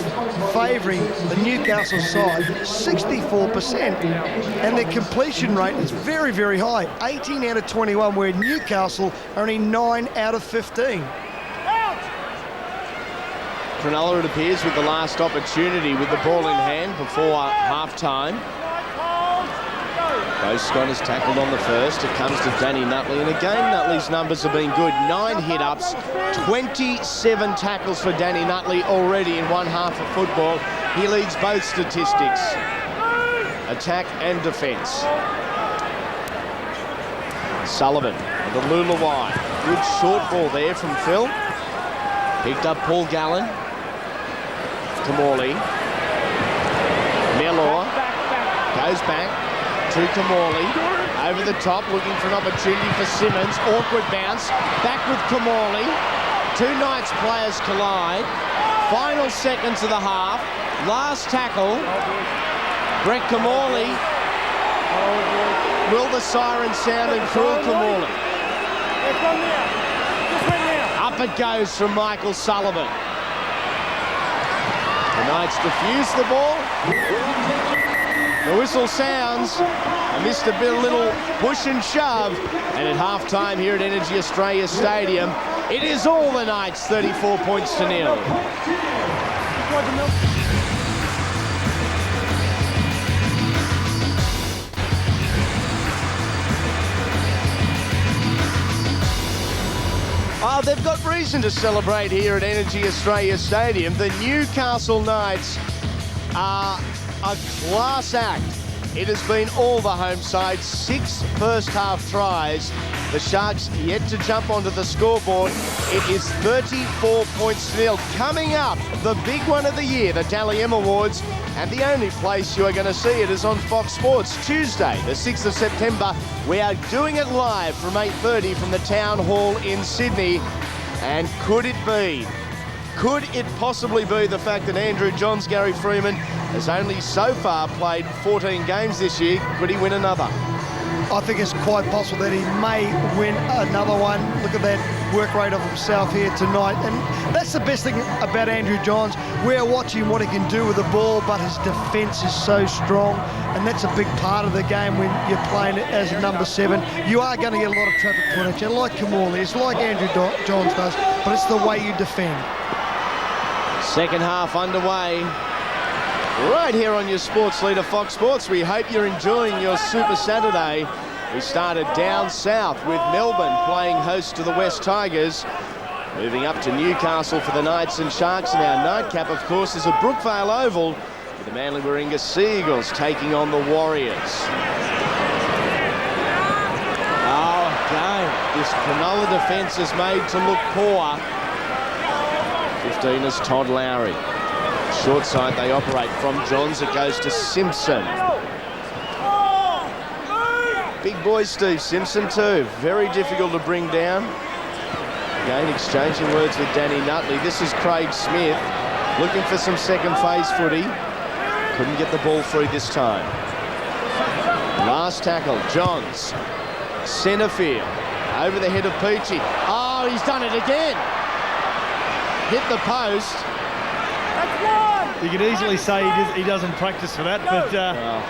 favouring the Newcastle side, 64%, and their completion rate is very, very high, 18 out of 21, where Newcastle are only 9 out of 15. Cronulla, it appears, with the last opportunity with the ball in hand before half-time. Bo Scott is tackled on the first. It comes to Danny Nutley, and again, Nutley's numbers have been good. 9 hit-ups, 27 tackles for Danny Nutley already in one half of football. He leads both statistics, attack and defence. Sullivan, the Lulawai. Good short ball there from Phil. Picked up Paul Gallen. Kamali. Mellor goes back to Kamali. Over the top, looking for an opportunity for Simmons. Awkward bounce. Back with Kamali. 2 Knights players collide. Final seconds of the half. Last tackle. Brett Kamali. Will the siren sound and cruel Kamali? Up it goes from Michael Sullivan. The Knights defuse the ball. The whistle sounds. I missed a bit, a little push and shove. And at half-time here at EnergyAustralia Stadium, it is all the Knights, 34 points to 0. Oh, they've got reason to celebrate here at EnergyAustralia Stadium. The Newcastle Knights are a class act. It has been all the home side, 6 first-half tries. The Sharks yet to jump onto the scoreboard. It is 34 points to 0. Coming up, the big one of the year, the Dally M Awards, and the only place you are going to see it is on Fox Sports, Tuesday, the 6th of September. We are doing it live from 8:30 from the Town Hall in Sydney. And could it possibly be the fact that Andrew Johns, Gary Freeman, has only so far played 14 games this year? Could he win another? I think it's quite possible that he may win another one. Look at that work rate of himself here tonight. And that's the best thing about Andrew Johns. We're watching what he can do with the ball, but his defence is so strong. And that's a big part of the game when you're playing it as a number 7. You are going to get a lot of traffic footage. And like Kamali, it's like Andrew Johns does, but it's the way you defend. Second half underway. Right here on your sports leader, Fox Sports. We hope you're enjoying your Super Saturday. We started down south with Melbourne playing host to the West Tigers. Moving up to Newcastle for the Knights and Sharks. And our nightcap, of course, is at Brookvale Oval with the Manly Warringah Sea Eagles taking on the Warriors. Oh, again, this Cronulla defence is made to look poor. 15 is Todd Lowry. Short side they operate from Johns. It goes to Simpson. Big boy Steve Simpson too. Very difficult to bring down. Again, exchanging words with Danny Nutley. This is Craig Smith looking for some second phase footy. Couldn't get the ball free this time. Last tackle, Johns. Centre field. Over the head of Peachy. Oh, he's done it again. Hit the post. You could easily say he doesn't practice for that, but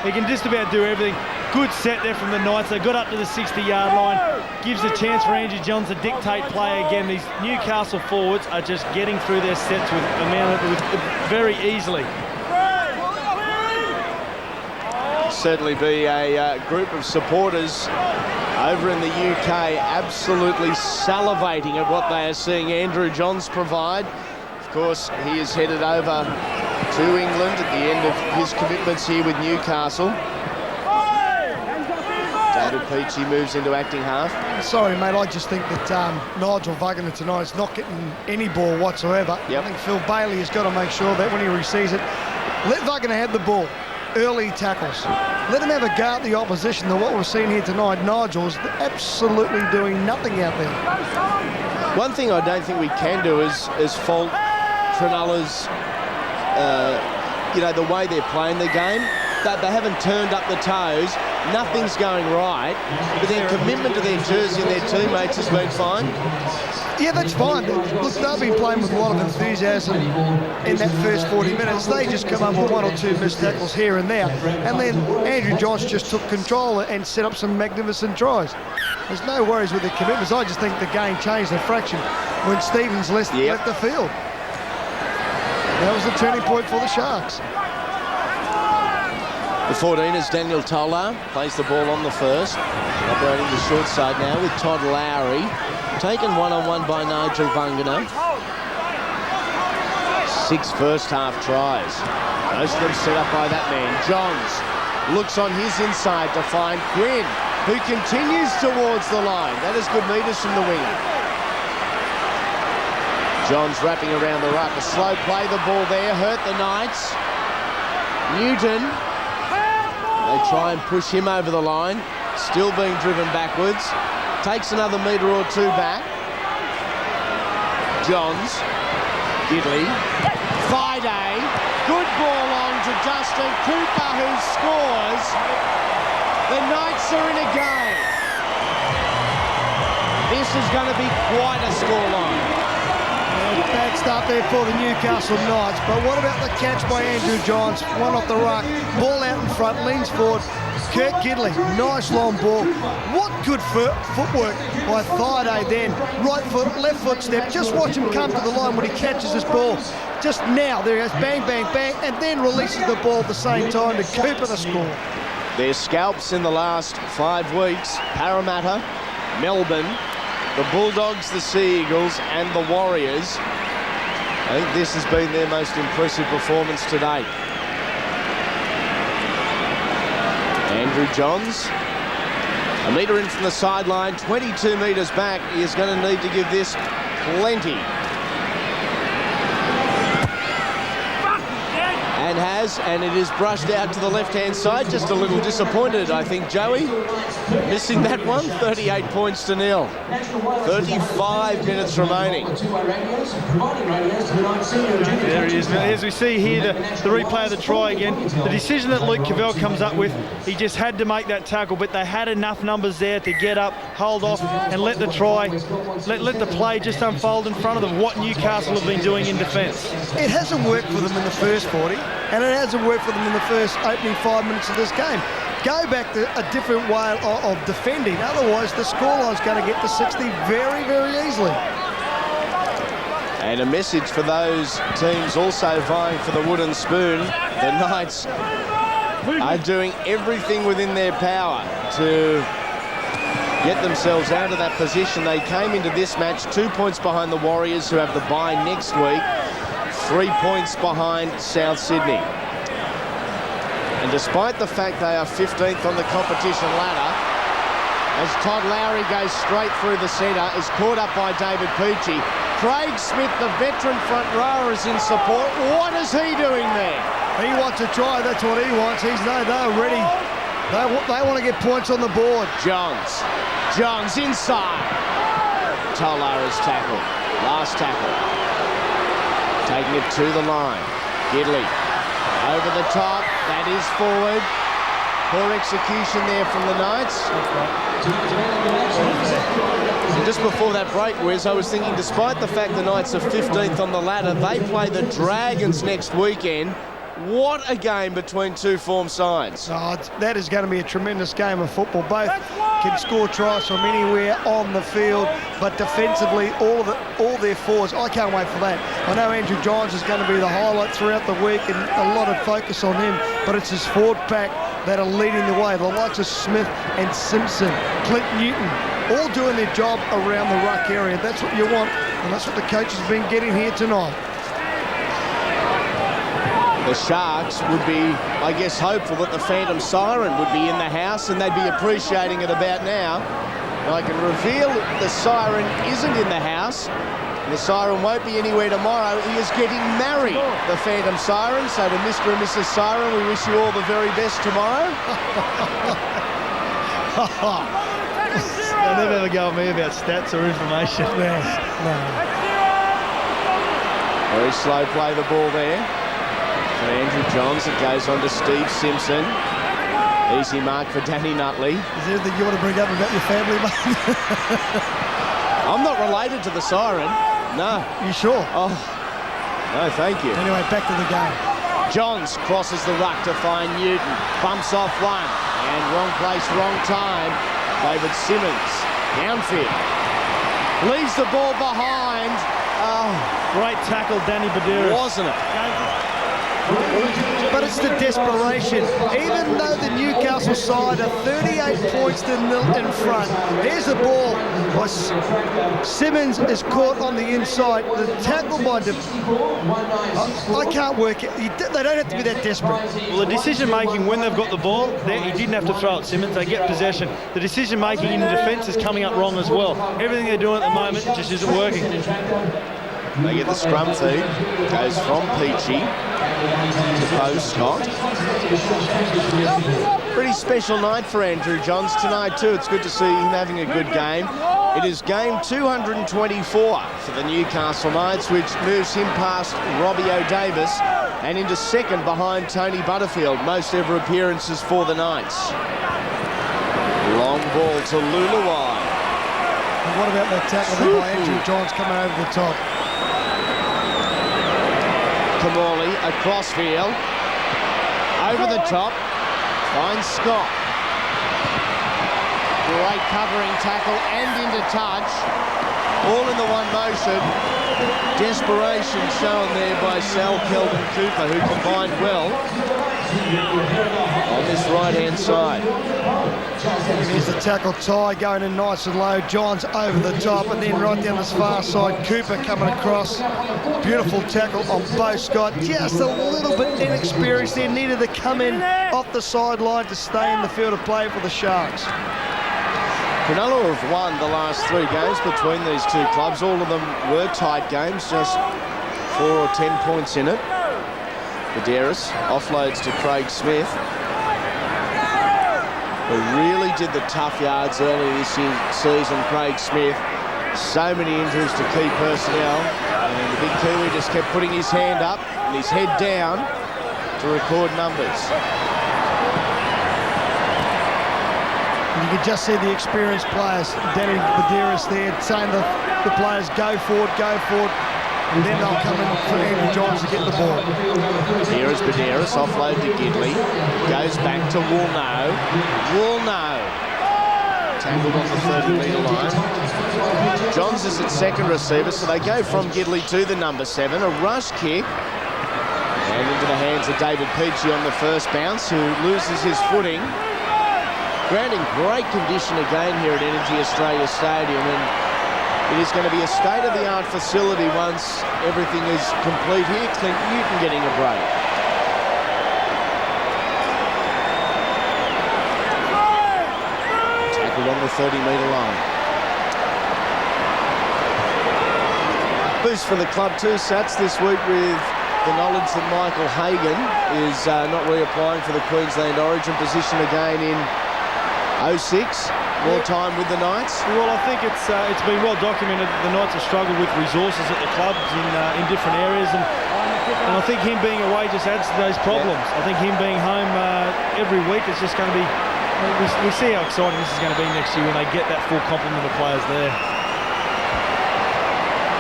he can just about do everything. Good set there from the Knights. They got up to the 60-yard line. Gives a chance for Andrew Johns to dictate play again. These Newcastle forwards are just getting through their sets with very easily. Certainly be a group of supporters over in the UK absolutely salivating at what they are seeing Andrew Johns provide. Of course, he is headed over to England at the end of his commitments here with Newcastle. David Peachey moves into acting half. Sorry, mate, I just think that Nigel Vuggener tonight is not getting any ball whatsoever. Yep. I think Phil Bailey has got to make sure that when he receives it, let Vuggener have the ball. Early tackles. Let him have a go at the opposition. Than what we're seeing here tonight, Nigel's absolutely doing nothing out there. One thing I don't think we can do is fault Cronulla's, the way they're playing the game. That they haven't turned up the toes. Nothing's going right, but their commitment to their jersey and their teammates has been fine. Yeah, that's fine. Look, they've been playing with a lot of enthusiasm in that first 40 minutes. They just come up with one or two missed tackles here and there. And then Andrew Johns just took control and set up some magnificent tries. There's no worries with the commitments. I just think the game changed a fraction when Stevens left the field. That was the turning point for the Sharks. The 14ers, Daniel Tolar, plays the ball on the first. Operating the short side now with Todd Lowry. Taken one-on-one by Nigel Vuggener. 6 first-half tries. Most of them set up by that man. Johns looks on his inside to find Quinn, who continues towards the line. That is good meters from the winger. Johns wrapping around the ruck. A slow play, the ball there, hurt the Knights. Newton. They try and push him over the line. Still being driven backwards. Takes another metre or two back. Johns. Gidley. Friday. Good ball on to Justin Cooper, who scores. The Knights are in a game. This is going to be quite a scoreline. Bad start there for the Newcastle Knights, but what about the catch by Andrew Johns? One off the ruck, ball out in front, leans forward. Kurt Gidley, nice long ball. What good footwork by Friday then. Right foot, left foot step. Just watch him come to the line when he catches this ball. Just now, there he goes, bang, bang, bang, and then releases the ball at the same time to Cooper the score. Their scalps in the last 5 weeks, Parramatta, Melbourne, the Bulldogs, the Sea Eagles and the Warriors. I think this has been their most impressive performance to date. Andrew Johns, a metre in from the sideline, 22 metres back. He is going to need to give this plenty. And has, and it is brushed out to the left-hand side. Just a little disappointed, I think, Joey. Missing that one, 38 points to 0. 35 minutes remaining. There he is. Now, as we see here, the replay of the try again. The decision that Luke Cavell comes up with, he just had to make that tackle, but they had enough numbers there to get up, hold off, and let the try, let the play just unfold in front of them, what Newcastle have been doing in defence. It hasn't worked for them in the first 40, and it hasn't worked for them in the first opening 5 minutes of this game. Go back to a different way of defending. Otherwise, the scoreline's going to get to 60 very, very easily. And a message for those teams also vying for the wooden spoon. The Knights are doing everything within their power to get themselves out of that position. They came into this match 2 points behind the Warriors, who have the bye next week, 3 points behind South Sydney. And despite the fact they are 15th on the competition ladder, as Todd Lowry goes straight through the centre, is caught up by David Peachey. Craig Smith, the veteran front rower, is in support. What is he doing there? He wants a try, that's what he wants. They're ready. They want to get points on the board. Johns inside. Tolar is tackled. Last tackle. Taking it to the line. Gidley over the top. That is forward. Poor execution there from the Knights. And just before that break, Wes, I was thinking, despite the fact the Knights are 15th on the ladder, they play the Dragons next weekend. What a game between two form sides. Oh, that is going to be a tremendous game of football. Both can score tries from anywhere on the field, but defensively, all their forwards, I can't wait for that. I know Andrew Johns is going to be the highlight throughout the week and a lot of focus on him, but it's his forward pack that are leading the way. The likes of Smith and Simpson, Clint Newton, all doing their job around the ruck area. That's what you want, and that's what the coach has been getting here tonight. The Sharks would be, I guess, hopeful that the Phantom Siren would be in the house, and they'd be appreciating it about now. And I can reveal the Siren isn't in the house. The Siren won't be anywhere tomorrow. He is getting married, the Phantom Siren. So to Mr. and Mrs. Siren, we wish you all the very best tomorrow. They'll never ever go at me about stats or information. No. Very slow play the ball there. For Andrew Johns, it goes on to Steve Simpson. Easy mark for Danny Nutley. Is there anything you want to bring up about your family, mate? I'm not related to the Siren. No. You sure? Oh, no, thank you. Anyway, back to the game. Johns crosses the ruck to find Newton. Bumps off one. And wrong place, wrong time. David Simmons, downfield. Leaves the ball behind. Oh, Great tackle, Danny Badera. wasn't it? But it's the desperation. Even though the Newcastle side are 38 points to nil in front, here's the ball. Simmons is caught on the inside. The tackle by I can't work it. They don't have to be that desperate. Well, the decision-making when they've got the ball, he didn't have to throw at Simmons. They get possession. The decision-making in the defence is coming up wrong as well. Everything they're doing at the moment just isn't working. They get the scrum feed. Goes from Peachy to Bo Scott. Pretty special night for Andrew Johns tonight too. It's good to see him having a good game. It is game 224 for the Newcastle Knights, which moves him past Robbie O'Davis and into second behind Tony Butterfield. Most ever appearances for the Knights. Long ball to Luluai. And what about that tackle there by Andrew Johns coming over the top? Kamali across field, over the top, finds Scott. Great covering tackle and into touch, all in the one motion. Desperation shown there by Sal Kelvin Cooper, who combined well on this right-hand side. Here's the tackle tie going in nice and low. Johns over the top, and then right down this far side, Cooper coming across. Beautiful tackle on Bo Scott. Just a little bit inexperienced there. Needed to come in off the sideline to stay in the field of play for the Sharks. Cronulla have won the last 3 games between these two clubs. All of them were tight games, just 4 or 10 points in it. Badera offloads to Craig Smith, who really did the tough yards earlier this season. Craig Smith, so many injuries to key personnel, and the big Kiwi just kept putting his hand up and his head down to record numbers. And you can just see the experienced players, Danny Badera there, saying the players go forward, and then they'll come in for Andrew Johns to get the ball. Here is Badera, offload to Gidley, goes back to Woolnough. Tackled on the 30-metre line. Johns is at second receiver, so they go from Gidley to the number 7. A rush kick. And into the hands of David Peachy on the first bounce, who loses his footing. Ground in great condition again here at EnergyAustralia Stadium, and it is going to be a state-of-the-art facility once everything is complete here. Clint Newton getting a break. Tackled on the 30-metre line. Boost for the club too, Sats, this week with the knowledge that Michael Hagan is not reapplying for the Queensland Origin position again in 06. More time with the Knights. Well, I think it's been well documented that the Knights have struggled with resources at the clubs in different areas, and I think him being away just adds to those problems. I think him being home every week. It's just going to be, we see how exciting this is going to be next year when they get that full complement of players there.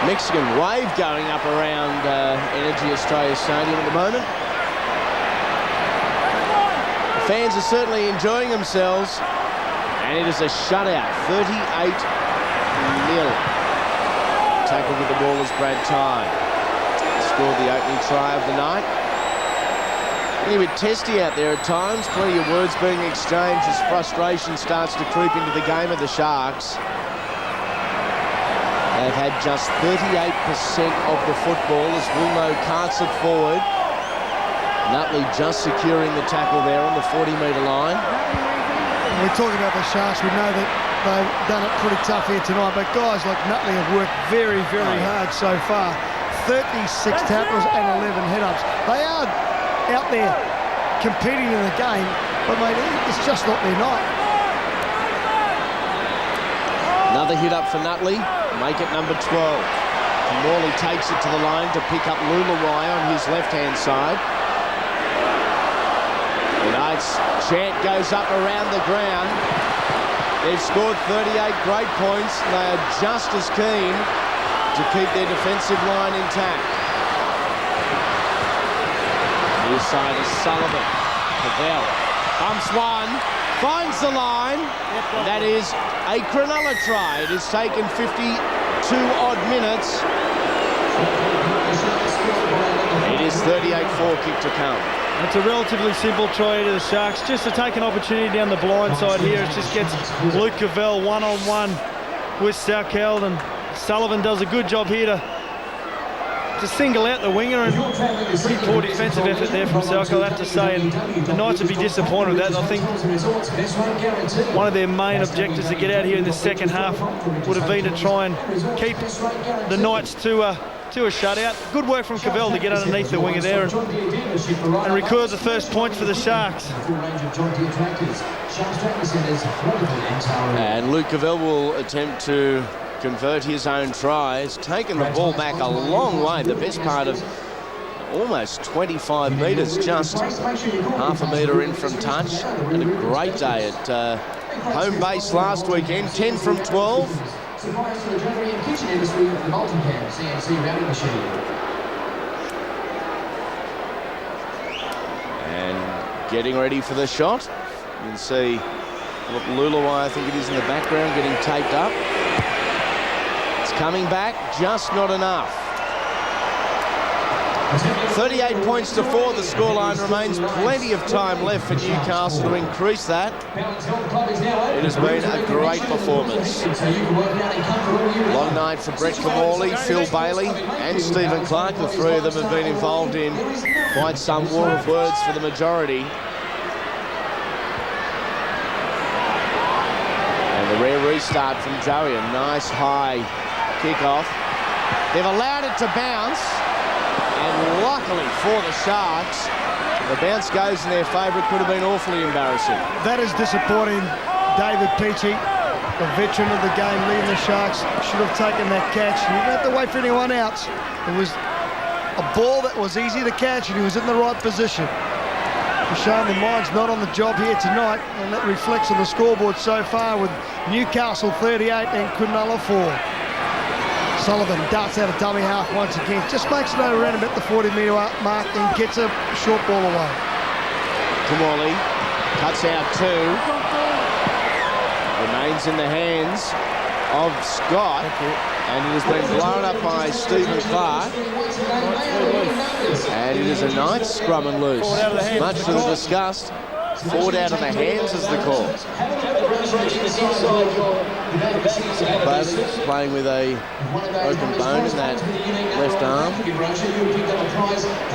Mexican wave going up around EnergyAustralia Stadium at the moment. The fans are certainly enjoying themselves, and it is a shutout, 38-0. Tackled with the ball is Brad Tye. Scored the opening try of the night. A bit testy out there at times, plenty of words being exchanged as frustration starts to creep into the game of the Sharks. They've had just 38% of the football as Wilno carts it forward. Nutley just securing the tackle there on the 40-metre line. We're talking about the Sharks. We know that they've done it pretty tough here tonight, but guys like Nutley have worked very, very hard so far. 36 tackles and 11 head-ups. They are out there competing in the game, but mate, it's just not their night. Another hit up for Nutley, make it number 12. Morley takes it to the line to pick up Lulawai on his left-hand side. The Knights chant goes up around the ground. They've scored 38 great points, and they are just as keen to keep their defensive line intact. Near side is Sullivan. Cavell bumps one, finds the line, and that is a Cronulla try. It has taken 52-odd minutes. It is 38-4 kick to come. It's a relatively simple try to the Sharks, just to take an opportunity down the blind side here. It just gets Luke Cavell one-on-one with Saukel, and Sullivan does a good job here to single out the winger, and pretty poor defensive effort there from Saukel, I have to say, and the Knights would be disappointed with that. I think one of their main objectives to get out here in the second half would have been to try and keep the Knights to a shutout. Good work from Cavell to get underneath the winger there and record the first points for the Sharks. And Luke Cavell will attempt to convert his own try. He's taken the ball back a long way, the best part of almost 25 metres, just half a metre in from touch. And a great day at home base last weekend, 10 from 12. And getting ready for the shot. You can see Lulawai, I think it is in the background, getting taped up. It's coming back, just not enough. 38 points to 4, the scoreline remains. Plenty of time left for Newcastle to increase that. It has been a great performance. Long night for Brett Camorley, Phil Bailey and Stephen Clark. The three of them have been involved in quite some war of words for the majority. And the rare restart from Joey, a nice high kick-off. They've allowed it to bounce. And luckily for the Sharks, the bounce goes in their favour. It could have been awfully embarrassing. That is disappointing. David Peachy, the veteran of the game, leading the Sharks, should have taken that catch. You didn't have to wait for anyone else. It was a ball that was easy to catch, and he was in the right position. He's showing the mind's not on the job here tonight, and that reflects on the scoreboard so far with Newcastle 38 and Cronulla 4. Sullivan darts out a dummy half once again, just makes it around about the 40-metre mark and gets a short ball away. Camorley cuts out two. Remains in the hands of Scott. And it has been blown up by Stephen Clark. And it is a nice scrum and loose. Much to the disgust. Forward out of the hands is the call. Bailey playing with a broken bone in that left arm.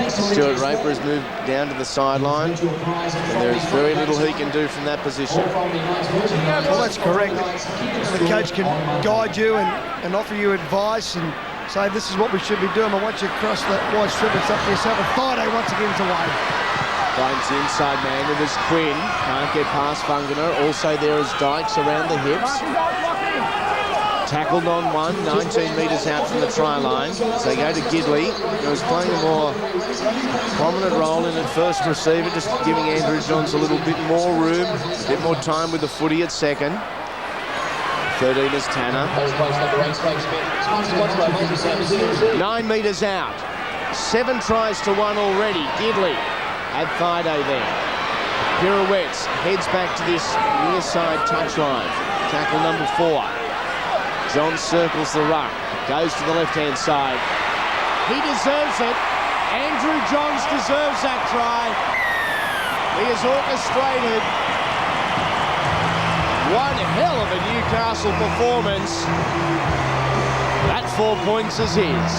Stuart Raper has moved down to the sideline, and there is very little he can do from that position. Well, that's correct. The coach can guide you and offer you advice and say this is what we should be doing, but once you cross that wide strip, it's up to yourself. And Friday once again is away. Finds the inside man, it is Quinn. Can't get past Funganer. Also there is Dykes around the hips. Tackled on one, 19 metres out from the try line. So they go to Gidley, who was playing a more prominent role in at first receiver, just giving Andrew Johns a little bit more room, a bit more time with the footy at second. 13 is Tanner. 9 metres out. 7 tries to 1 already. Gidley had Thaiday there. Pirouettes, heads back to this near side touchline. Tackle number 4. John circles the ruck, goes to the left-hand side. He deserves it. Andrew Johns deserves that try. He has orchestrated one hell of a Newcastle performance. That 4 points is his.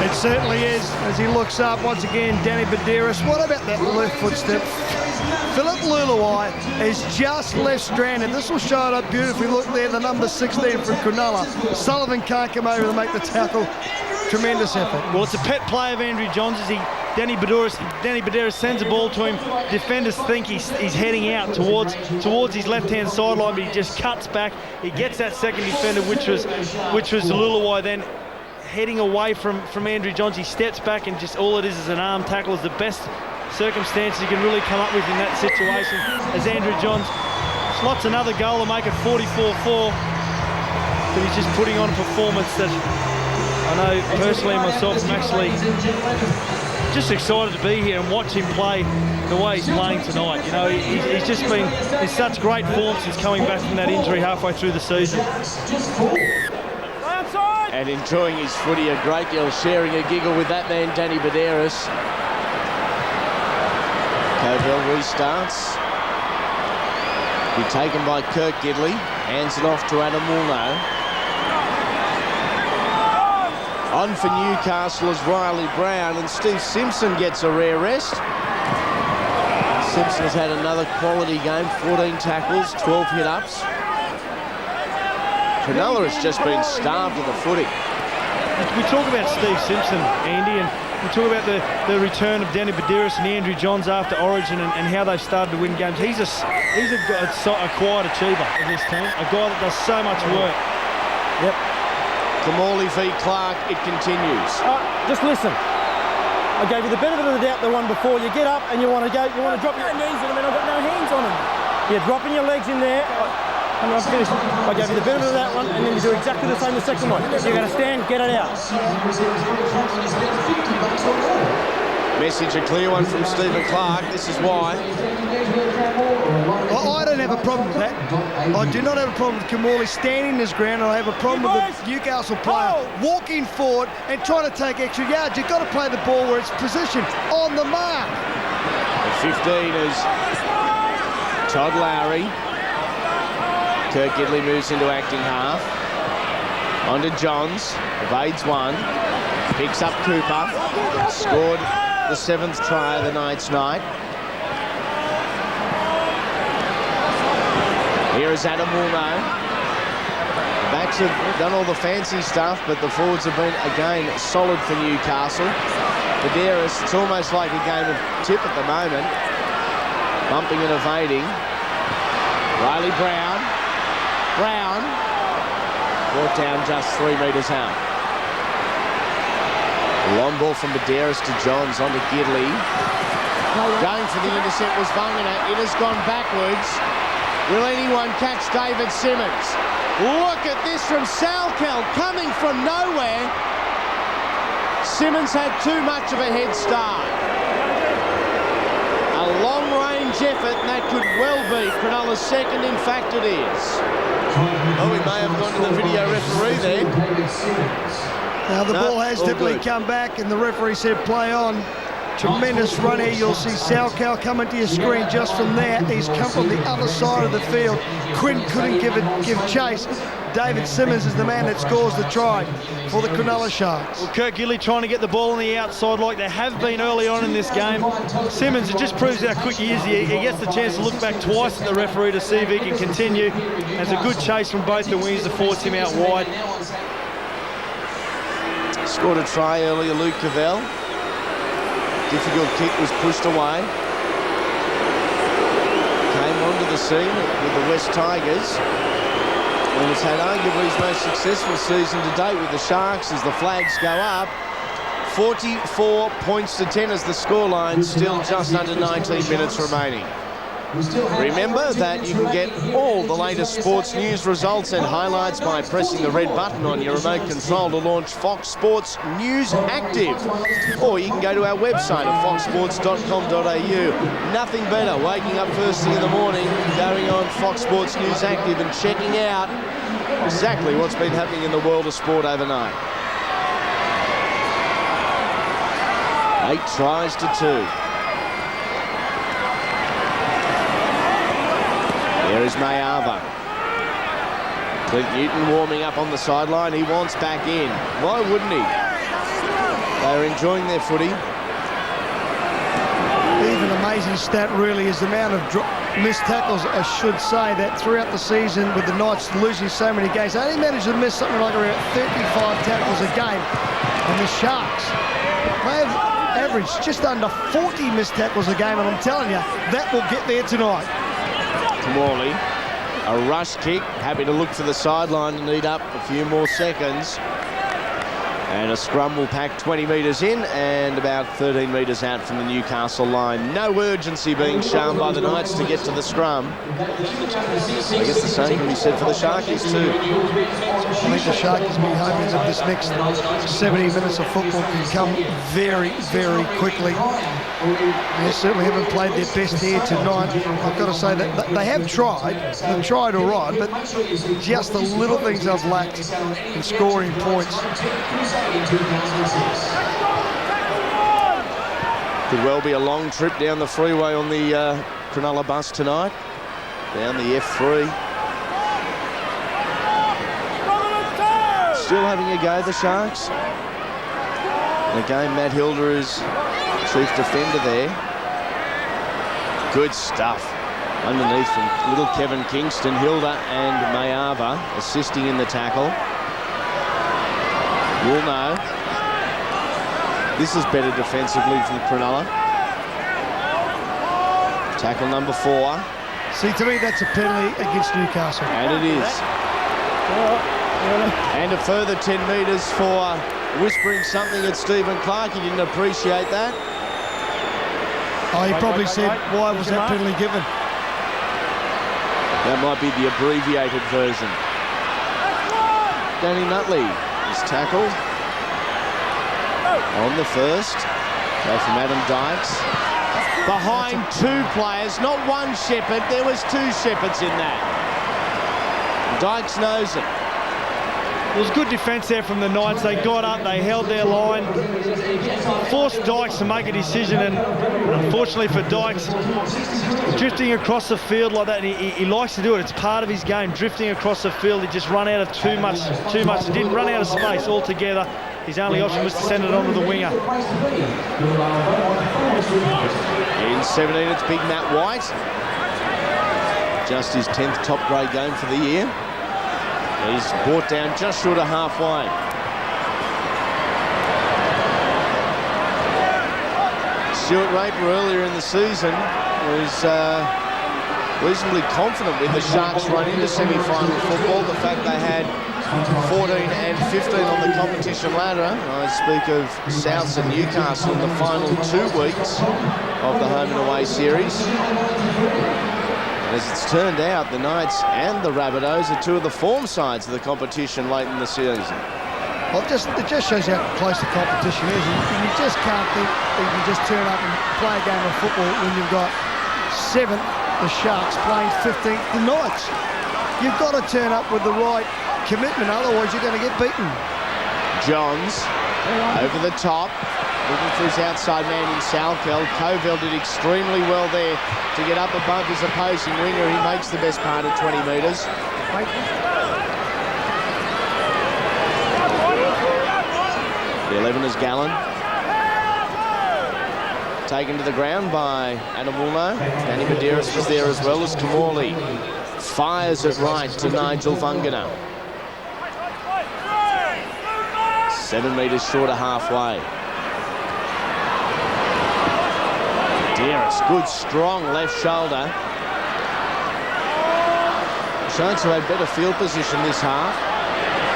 It certainly is, as he looks up once again. Danny Badeiros. What about that left footstep? Philip Luluai is just left stranded. This will show it up beautifully. Look there, the number 16 from Cronulla. Sullivan can't come over to make the tackle. Tremendous effort. Well, it's a pet play of Andrew Johns as Danny Badeiros sends a ball to him. Defenders think he's heading out towards his left-hand sideline, but he just cuts back. He gets that second defender, which was Luluai, then heading away from Andrew Johns. He steps back and just all it is an arm tackle. Is the best circumstances you can really come up with in that situation, as Andrew Johns slots another goal to make it 44-4. But he's just putting on a performance that I know personally myself I'm actually just excited to be here and watch him play the way he's playing tonight. You know, he's just been in such great form since coming back from that injury halfway through the season. And enjoying his footy a great deal, sharing a giggle with that man, Danny Badeiros. Covell restarts. Be taken by Kirk Gidley. Hands it off to Adam Woolnough. On for Newcastle is Riley Brown, and Steve Simpson gets a rare rest. Simpson has had another quality game, 14 tackles, 12 hit-ups. Cronulla has just been starved of the footy. We talk about Steve Simpson, Andy, and we talk about the return of Danny Badeiros and Andrew Johns after Origin and how they've started to win games. He's a quiet achiever in this team, a guy that does so much work. Yep. Kamali v Clark, it continues. Just listen. I gave you the benefit of the doubt the one before. You get up and you want to drop your knees in them, and I've got no hands on them. You're dropping your legs in there. And I'm finished. I gave you the benefit of that one, and then you do exactly the same the second one. You're going to stand, get it out. Message, a clear one from Stephen Clark. This is why. I don't have a problem with that. I do not have a problem with Kamali standing his ground, and I have a problem with the Newcastle player walking forward and trying to take extra yards. You've got to play the ball where it's positioned, on the mark. The 15 is Todd Lowry. Kirk Gidley moves into acting half. On to Johns, evades one, picks up Cooper, scored the 7th try of the night's night. Here is Adam Woolnough. The backs have done all the fancy stuff, but the forwards have been, again, solid for Newcastle. Badeiros, it's almost like a game of tip at the moment. Bumping and evading. Riley Brown. Brought down just 3 metres out. Long ball from Badeiros to Johns, onto Gidley. Going for the intercept was Vangana. It has gone backwards. Will anyone catch David Simmons? Look at this from Salkel, coming from nowhere. Simmons had too much of a head start. A long-range effort, and that could well be Cronulla's second. In fact, it is. Oh, we may have gone to the video referee there. Now the ball has definitely come back, and the referee said play on. Tremendous run here. You'll see Salkel coming to your screen just from there. He's come from the other side of the field. Quinn couldn't give chase. David Simmons is the man that scores the try for the Cronulla Sharks. Well, Kirk Gidley trying to get the ball on the outside like they have been early on in this game. Simmons, it just proves how quick he is. He gets the chance to look back twice at the referee to see if he can continue. There's a good chase from both the wings to force him out wide. Scored a try earlier, Luke Cavell. Difficult kick was pushed away. Came onto the scene with the West Tigers. And has had arguably his most successful season to date with the Sharks as the flags go up. 44 points to 10 as the scoreline, still just under 19 minutes remaining. Remember that you can get all the latest sports news, results and highlights by pressing the red button on your remote control to launch Fox Sports News Active. Or you can go to our website at foxsports.com.au. Nothing better waking up first thing in the morning, going on Fox Sports News Active and checking out exactly what's been happening in the world of sport overnight. 8 tries to 2. There is Mayava. Clint Newton warming up on the sideline. He wants back in. Why wouldn't he? They're enjoying their footy. Even amazing stat really is the amount of missed tackles, I should say, that throughout the season with the Knights losing so many games, they only managed to miss something like around 35 tackles a game. And the Sharks, they have averaged just under 40 missed tackles a game, and I'm telling you, that will get there tonight. Morley, a rush kick, happy to look for the sideline and eat up a few more seconds. And a scrum will pack 20 metres in and about 13 metres out from the Newcastle line. No urgency being shown by the Knights to get to the scrum. I guess the same can be said for the Sharkies too. I think the Sharkies will be hoping that this next 70 minutes of football can come very, very quickly. They certainly haven't played their best here tonight. I've got to say that they have tried. They've tried all right, but just the little things they've lacked in scoring points. Could well be a long trip down the freeway on the Cronulla bus tonight. Down the F3. Still having a go, the Sharks. Again, Matt Hilder is chief defender there. Good stuff. Underneath from little Kevin Kingston, Hilda and Mayava assisting in the tackle. We'll know. This is better defensively from Cronulla. Tackle number 4. See, to me, that's a penalty against Newcastle. And it is. And a further 10 metres for whispering something at Stephen Clark. He didn't appreciate that. Oh, he probably said, why was that penalty given? That might be the abbreviated version. Danny Nutley is tackled on the first. Go from Adam Dykes. Behind 2 players, not one shepherd. There was 2 shepherds in that. Dykes knows it. It was good defence there from the Knights. They got up, they held their line, forced Dykes to make a decision, and unfortunately for Dykes, drifting across the field like that, and he likes to do it. It's part of his game, drifting across the field. He just run out of too much. He didn't run out of space altogether. His only option was to send it onto the winger. In 17, it's big Matt White. Just his 10th top-grade game for the year. He's brought down just short of halfway. Stuart Raper earlier in the season was reasonably confident with the Sharks run into semi-final football. The fact they had 14 and 15 on the competition ladder. I speak of Souths and Newcastle in the final 2 weeks of the home and away series. As it's turned out, the Knights and the Rabbitohs are 2 of the form sides of the competition late in the season. Well, it just shows how close the competition is. You just can't think that you can just turn up and play a game of football when you've got 7th, the Sharks, playing 15th, the Knights. You've got to turn up with the right commitment, otherwise you're going to get beaten. Johns over the top. Looking for his outside man in Salkel. Covell did extremely well there to get up above his opposing winger. He makes the best part of 20 metres. The 11 is Gallen. Taken to the ground by Adam Woolnough. Danny Medeiros was there as well as Kamorley. Fires it right to Nigel Vungana. 7 metres short of halfway. Medeiros, good strong left shoulder. Sharks have had better field position this half.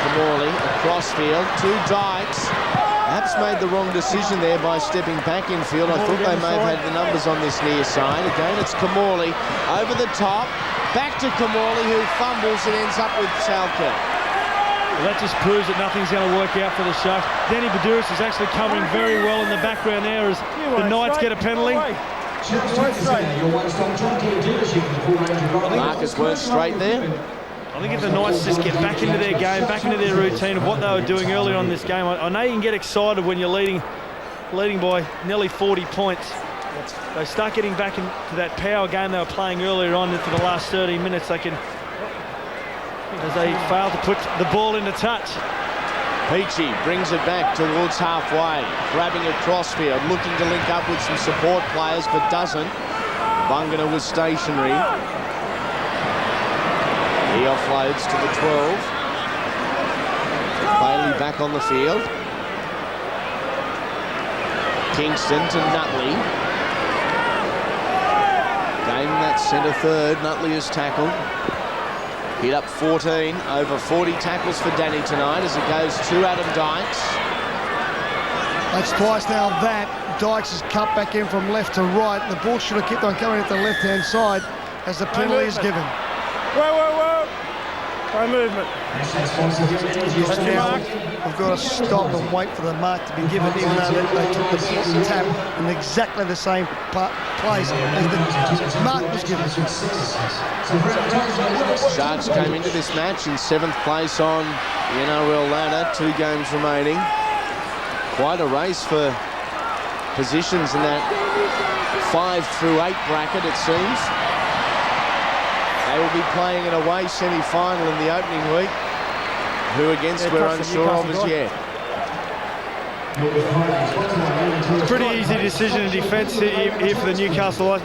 Camorley across field to Dykes. Perhaps made the wrong decision there by stepping back in field. I thought they may have had the numbers on this near side. Again, it's Camorley over the top. Back to Camorley, who fumbles and ends up with Salkirk. Well, that just proves that nothing's going to work out for the Sharks. Danny Badouris is actually covering very well in the background there as the Knights get a penalty. Marcus weren't straight there. I think if the Knights just get back into their game, back into their routine of what they were doing earlier on in this game, I know you can get excited when you're leading by nearly 40 points. They start getting back into that power game they were playing earlier on for the last 30 minutes. They can, as they fail to put the ball into touch. Peachy brings it back towards halfway, grabbing across field, looking to link up with some support players, but doesn't. Bungana was stationary. He offloads to the 12. Bailey back on the field. Kingston to Nutley. Game that centre third. Nutley is tackled. Hit up 14, over 40 tackles for Danny tonight as it goes to Adam Dykes. That's twice now that Dykes has cut back in from left to right. The ball should have kept on coming at the left-hand side as the penalty is given. Whoa. No movement. Now, we've got to stop and wait for the mark to be given, even though they took the tap in exactly the same place as the mark was given. Sharks came into this match in 7th place on the NRL ladder, 2 games remaining. Quite a race for positions in that 5 through 8 bracket, it seems. They will be playing an away semi-final in the opening week. Who against we're unsure of as yet. Pretty easy decision in defence here for the Newcastle.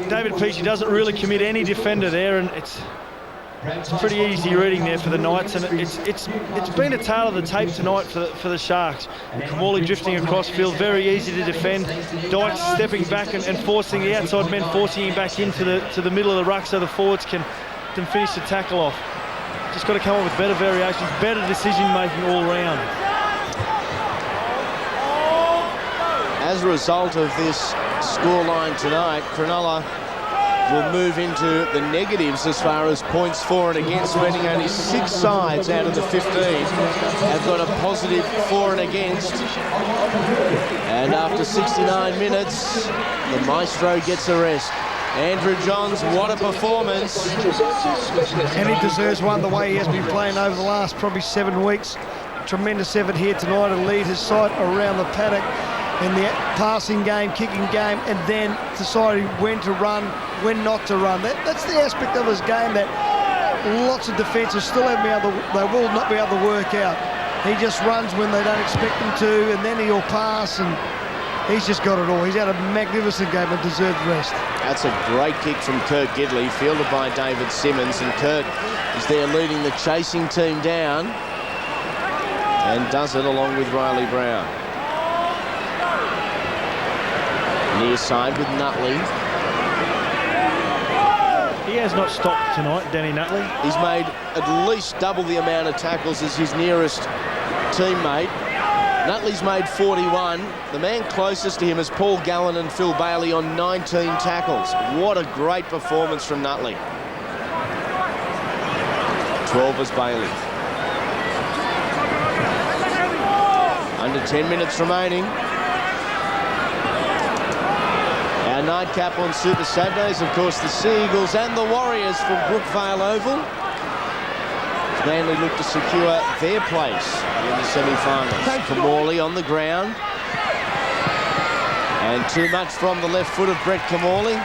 David Peachy doesn't really commit any defender there, and it's pretty easy reading there for the Knights, and it's been a tale of the tape tonight for the Sharks. Camorley drifting across field, very easy to defend. Dykes stepping back and forcing the outside men, forcing him back into the middle of the ruck so the forwards can finish the tackle off. Just got to come up with better variations, better decision making all round. As a result of this scoreline tonight, Cronulla will move into the negatives as far as points for and against, meaning only 6 sides out of the 15 have got a positive for and against. And after 69 minutes, the maestro gets a rest. Andrew Johns, what a performance. And he deserves one the way he has been playing over the last probably 7 weeks. Tremendous effort here tonight to lead his side around the paddock in the passing game, kicking game, and then deciding when to run, when not to run. That's the aspect of his game that lots of defences still haven't been able to, they will not be able to work out. He just runs when they don't expect him to, and then he'll pass, and he's just got it all. He's had a magnificent game and deserved rest. That's a great kick from Kirk Gidley, fielded by David Simmons, and Kirk is there leading the chasing team down and does it along with Riley Brown. Near side with Nutley. He has not stopped tonight, Danny Nutley. He's made at least double the amount of tackles as his nearest teammate. Nutley's made 41. The man closest to him is Paul Gallen and Phil Bailey on 19 tackles. What a great performance from Nutley. 12 is Bailey. Under 10 minutes remaining. Our nightcap on Super Saturdays, of course, the Sea Eagles and the Warriors from Brookvale Oval. Manly look to secure their place in the semi-finals. Camorley on the ground. And too much from the left foot of Brett Camorley.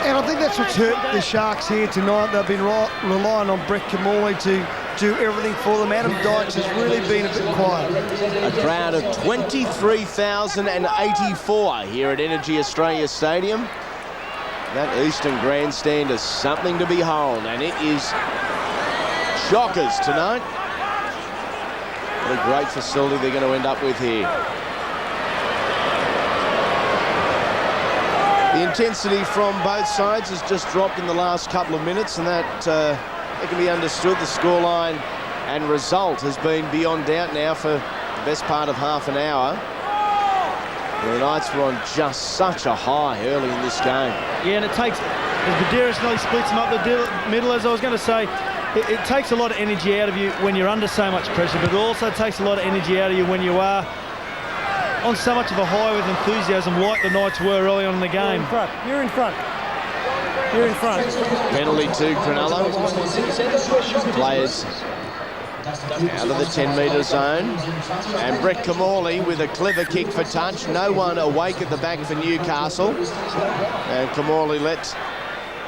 And I think that's what's hurt the Sharks here tonight. They've been relying on Brett Camorley to do everything for them. Adam Dykes has really been a bit quiet. A crowd of 23,084 here at EnergyAustralia Stadium. That Eastern Grandstand is something to behold, and it is shockers tonight. What a great facility they're going to end up with here. The intensity from both sides has just dropped in the last couple of minutes, and that it can be understood. The scoreline and result has been beyond doubt now for the best part of half an hour. The Knights were on just such a high early in this game. Yeah, and it takes, as Badera nearly splits them up the middle, as I was going to say, it takes a lot of energy out of you when you're under so much pressure, but it also takes a lot of energy out of you when you are on so much of a high with enthusiasm like the Knights were early on in the game. You're in front. You're in front. Penalty to Cronulla. Players out of the 10-metre zone. And Brett Camorley with a clever kick for touch. No one awake at the back for Newcastle. And Camorley let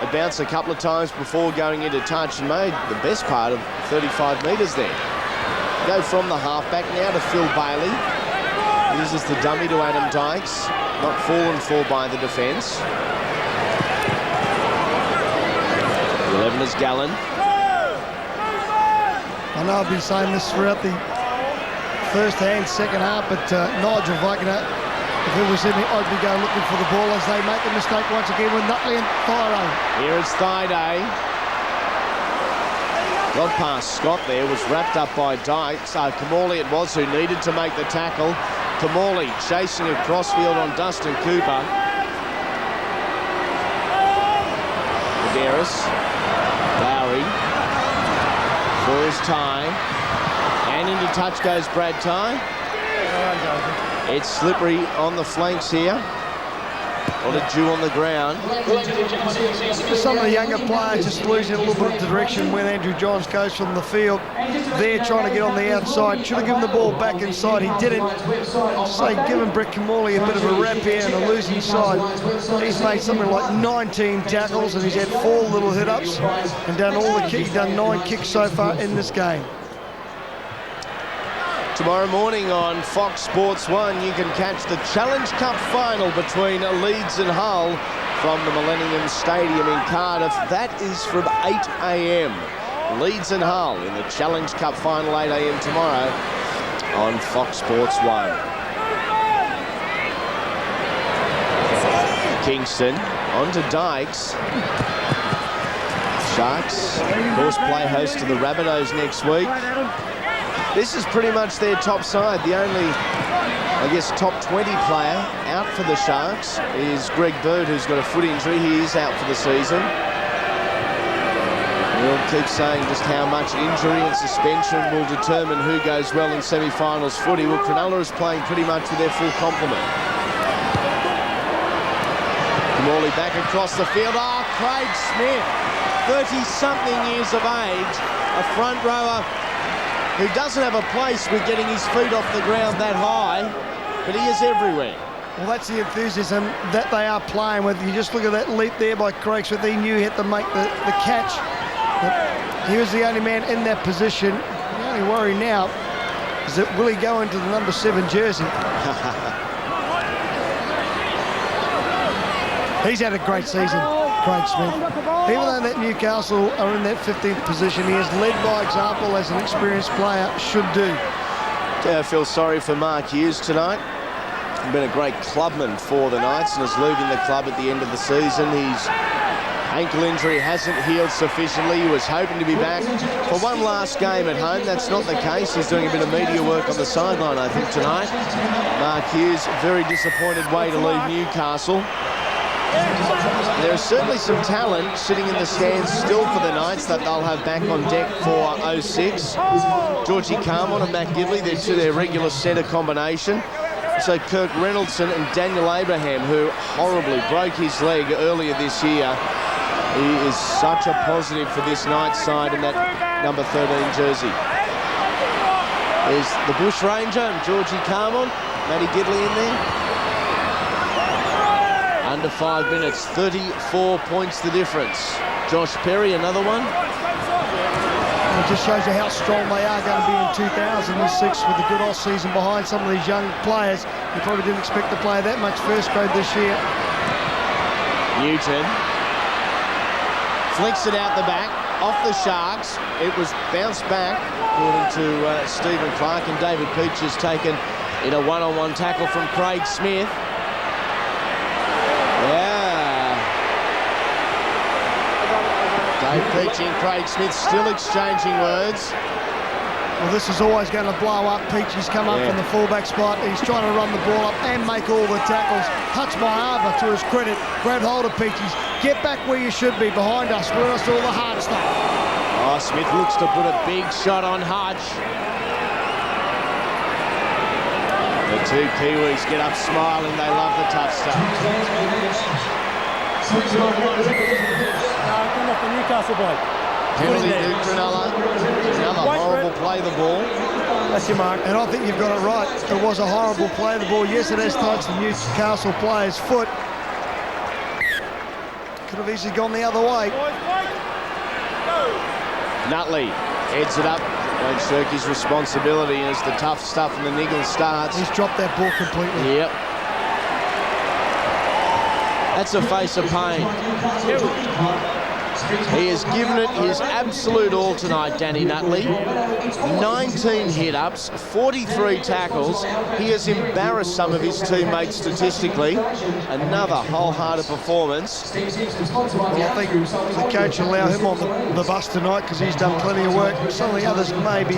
it bounce a couple of times before going into touch and made the best part of 35 metres there. Go from the halfback now to Phil Bailey. Uses the dummy to Adam Dykes. Not fallen for by the defence. 11 is Gallen. I know I've been saying this throughout the first and second half, but Nigel Wagner, if it was him, I'd be going looking for the ball as they make a mistake once again with Nutley and Thyre. Here it's Thaiday. Got past Scott there, was wrapped up by Dykes. Camorley it was who needed to make the tackle. Camorley chasing across field on Dustin Cooper. Medeiros. Lowry. For his tie. And into touch goes Brad Ty. It's slippery on the flanks here. A lot of dew on the ground. Some of the younger players just losing a little bit of direction when Andrew Johns goes from the field. They're trying to get on the outside. Should have given the ball back inside. He didn't. So giving Brett Camorley a bit of a wrap here and a losing side. He's made something like 19 tackles and he's had 4 little hit-ups and done all the kicks. He's done 9 kicks so far in this game. Tomorrow morning on Fox Sports 1, you can catch the Challenge Cup final between Leeds and Hull from the Millennium Stadium in Cardiff. That is from 8 a.m. Leeds and Hull in the Challenge Cup final, 8 a.m. tomorrow on Fox Sports 1. Kingston on to Dykes. Sharks, of course, play host to the Rabbitohs next week. This is pretty much their top side. The only, I guess, top 20 player out for the Sharks is Greg Bird, who's got a foot injury. He is out for the season. We'll keep saying just how much injury and suspension will determine who goes well in semi-finals footy. Well, Cronulla is playing pretty much with their full complement. Camorley back across the field. Craig Smith, 30-something years of age, a front rower who doesn't have a place with getting his feet off the ground that high, but he is everywhere. Well, that's the enthusiasm that they are playing with. You just look at that leap there by Craig Smith. He knew he had to make the catch. But he was the only man in that position. The only worry now is that will he go into the number 7 jersey? He's had a great season, Craig Smith. Even though that Newcastle are in that 15th position, he has led by example as an experienced player should do. I feel sorry for Mark Hughes tonight. He's been a great clubman for the Knights and is leaving the club at the end of the season. His ankle injury hasn't healed sufficiently. He was hoping to be back for one last game at home. That's not the case. He's doing a bit of media work on the sideline, I think, tonight. Mark Hughes, very disappointed way to leave Newcastle. There is certainly some talent sitting in the stands still for the Knights that they'll have back on deck for 06. Georgie Carmon and Matt Gidley, they're to their regular centre combination. So Kirk Reynoldson and Daniel Abraham, who horribly broke his leg earlier this year. He is such a positive for this Knights side in that number 13 jersey. There's the Bush Ranger and Georgie Carmon, Matty Gidley in there. Under 5 minutes, 34 points the difference. Josh Perry, another one. It just shows you how strong they are going to be in 2006 with a good off-season behind some of these young players. You probably didn't expect to play that much first grade this year. Newton flicks it out the back, off the Sharks. It was bounced back, according to Stephen Clark, and David Peach has taken in a one-on-one tackle from Craig Smith. Yeah, Dave Peachy and Craig Smith still exchanging words. Well, this is always going to blow up. Peachy's come up from the fullback spot. He's trying to run the ball up and make all the tackles. Hutchmeyer, to his credit, grab hold of Peachy's. Get back where you should be, behind us, where us all the hard stuff. Oh, Smith looks to put a big shot on Hutch. The two Kiwis get up smiling. They love the tough stuff. Come off the Newcastle bloke. Penalty to Cronulla. Another horrible play the ball. That's your mark. And I think you've got it right. It was a horrible play of the ball. Yes, it has touched the Newcastle player's foot. Could have easily gone the other way. Nutley heads it up. Won't shirk his responsibility as the tough stuff and the niggle starts. He's dropped that ball completely. Yep. That's a face of pain. He has given it his absolute all tonight, Danny Nutley. 19 hit-ups, 43 tackles. He has embarrassed some of his teammates statistically. Another wholehearted performance. Well, I think the coach will allow him on the bus tonight because he's done plenty of work. Some of the others may be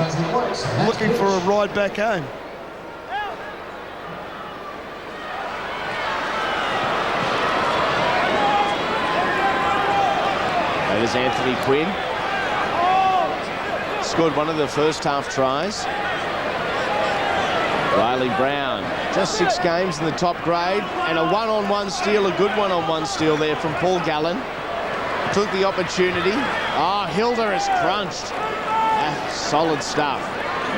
looking for a ride back home. There's Anthony Quinn. Scored one of the first half tries. Riley Brown, just 6 games in the top grade, and a one-on-one steal, a good one-on-one steal there from Paul Gallen. Took the opportunity. Oh, Hilda is crunched. Solid stuff.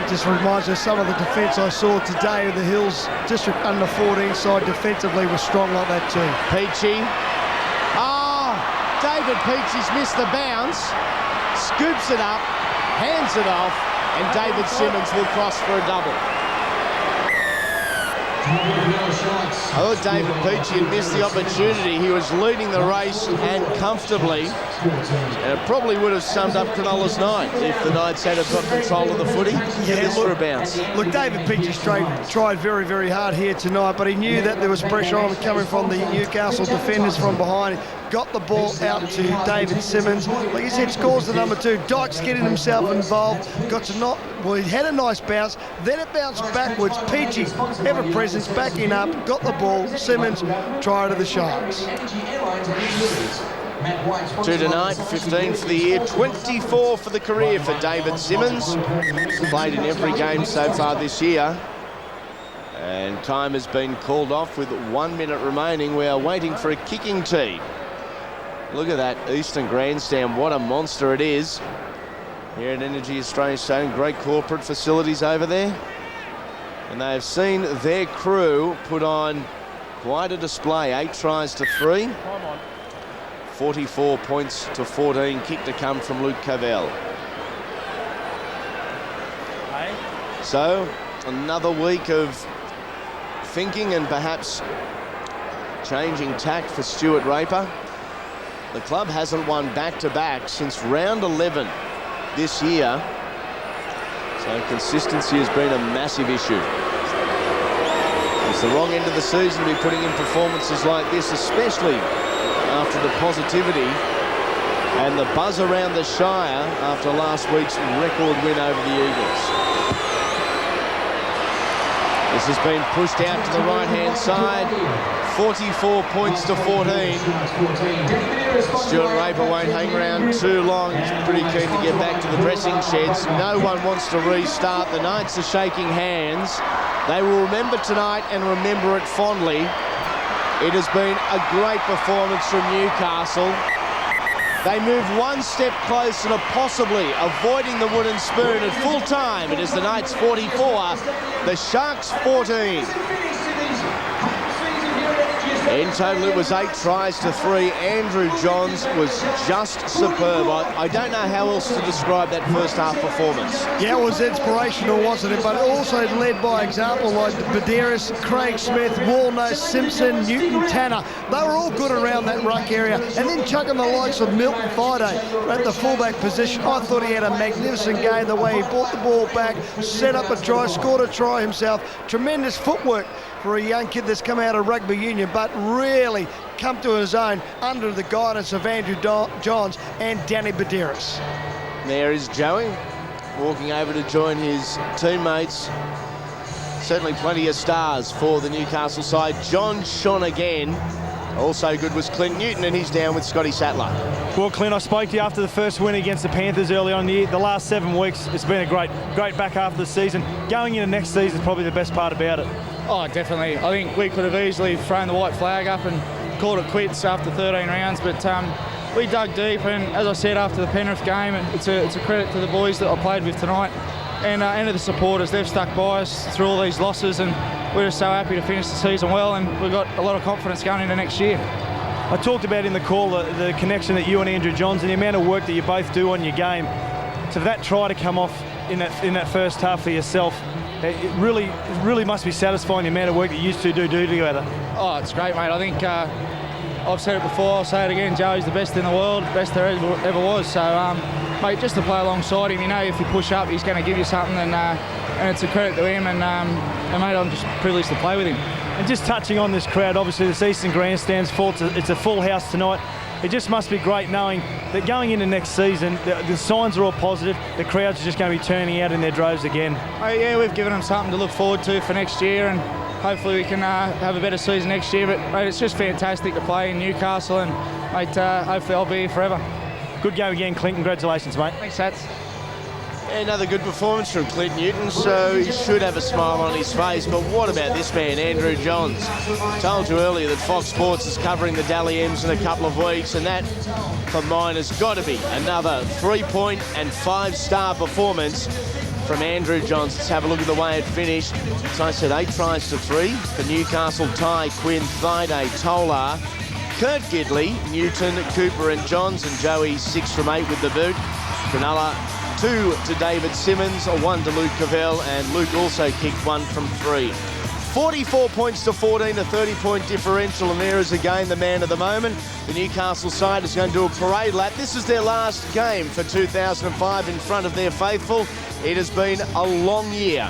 It just reminds me of some of the defence I saw today. The Hills District under 14 side defensively was strong like that too. Peachy. David Peachy's missed the bounce, scoops it up, hands it off, and David Simmons will cross for a double. I thought David Peachy had missed the opportunity. He was leading the race and comfortably, and it probably would have summed up Cronulla's night if the Knights had got control of the footy. Yes, for a bounce. Look, David Peachy's tried very, very hard here tonight, but he knew that there was pressure on coming from the Newcastle defenders from behind. Got the ball out to David Simmons. Like you said, scores the number 2. Dykes getting himself involved. Well, he had a nice bounce. Then it bounced backwards. Peachy, ever presence, backing up. Got the ball. Simmons, try to the Sharks. 2 tonight, 15 for the year, 24 for the career for David Simmons. Played in every game so far this year. And time has been called off with 1 minute remaining. We are waiting for a kicking tee. Look at that Eastern Grandstand. What a monster it is. Here at EnergyAustralia Stadium, great corporate facilities over there. And they have seen their crew put on quite a display. 8 tries to 3. 44 points to 14. Kick to come from Luke Cavell. So, another week of thinking and perhaps changing tack for Stuart Raper. The club hasn't won back-to-back since round 11 this year. So consistency has been a massive issue. It's the wrong end of the season to be putting in performances like this, especially after the positivity and the buzz around the Shire after last week's record win over the Eagles. This has been pushed out to the right-hand side. 44 points to 14. Stuart Raper won't hang around too long. He's pretty keen to get back to the dressing sheds. No one wants to restart. The Knights are shaking hands. They will remember tonight and remember it fondly. It has been a great performance from Newcastle. They move one step closer to possibly avoiding the wooden spoon at full time. It is the Knights 44, the Sharks 14. In total, it was 8 tries to 3. Andrew Johns was just superb. I don't know how else to describe that first half performance. Yeah, it was inspirational, wasn't it? But also led by example like Baderis, Craig Smith, Walno, Simpson, Newton, Tanner. They were all good around that ruck area. And then chucking the likes of Milton Thaiday at the fullback position. I thought he had a magnificent game, the way he brought the ball back, set up a try, scored a try himself. Tremendous footwork for a young kid that's come out of rugby union, but really come to his own under the guidance of Andrew Johns and Danny Badiris. There is Joey walking over to join his teammates. Certainly plenty of stars for the Newcastle side. John shone again. Also good was Clint Newton, and he's down with Scotty Sattler. Well, Clint, I spoke to you after the first win against the Panthers early on in the year. The last 7 weeks, it's been a great back half of the season. Going into next season is probably the best part about it. Oh, definitely. I think we could have easily thrown the white flag up and called it quits after 13 rounds, but we dug deep, and as I said after the Penrith game, and it's a credit to the boys that I played with tonight, and to the supporters. They've stuck by us through all these losses, and we're just so happy to finish the season well, and we've got a lot of confidence going into next year. I talked about in the call the connection that you and Andrew Johns and the amount of work that you both do on your game. So for that try to come off in that first half for yourself, it really must be satisfying, the amount of work that you two do together. Oh, it's great, mate. I think I've said it before, I'll say it again, Joey's the best in the world, best there ever was. So, mate, just to play alongside him, you know, if you push up, he's going to give you something, and it's a credit to him, and mate, I'm just privileged to play with him. And just touching on this crowd, obviously this Eastern Grandstand's full. It's a full house tonight. It just must be great knowing that going into next season, the signs are all positive. The crowds are just going to be turning out in their droves again. Yeah, we've given them something to look forward to for next year, and hopefully we can have a better season next year. But mate, it's just fantastic to play in Newcastle, and mate, hopefully I'll be here forever. Good game again, Clint. Congratulations, mate. Thanks, Sats. Another good performance from Clint Newton, so he should have a smile on his face. But what about this man, Andrew Johns? I told you earlier that Fox Sports is covering the Dally M's in a couple of weeks, and that, for mine, has got to be another 3-point and 5-star performance from Andrew Johns. Let's have a look at the way it finished. As I said, 8 tries to 3 for Newcastle. Ty, Quinn, Thaiday, Tolar, Kurt Gidley, Newton, Cooper and Johns, and Joey 6 from 8 with the boot. Cronulla 2 to David Simmons, 1 to Luke Cavell, and Luke also kicked 1 from 3. 44 points to 14, a 30-point differential, and there is again the man of the moment. The Newcastle side is going to do a parade lap. This is their last game for 2005 in front of their faithful. It has been a long year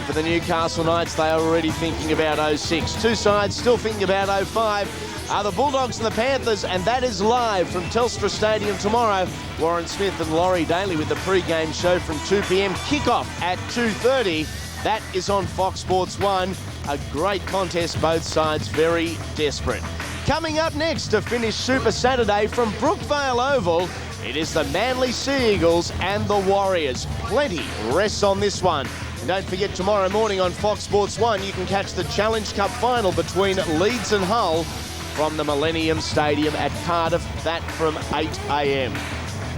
for the Newcastle Knights. They are already thinking about 06. Two sides still thinking about 05. Are the Bulldogs and the Panthers, and that is live from Telstra Stadium tomorrow. Warren Smith and Laurie Daly with the pre-game show from 2 p.m. Kickoff at 2:30. That is on Fox Sports 1. A great contest, both sides very desperate. Coming up next to finish Super Saturday from Brookvale Oval, it is the Manly Sea Eagles and the Warriors. Plenty rests on this one. And don't forget, tomorrow morning on Fox Sports 1, you can catch the Challenge Cup final between Leeds and Hull from the Millennium Stadium at Cardiff, that from 8 a.m.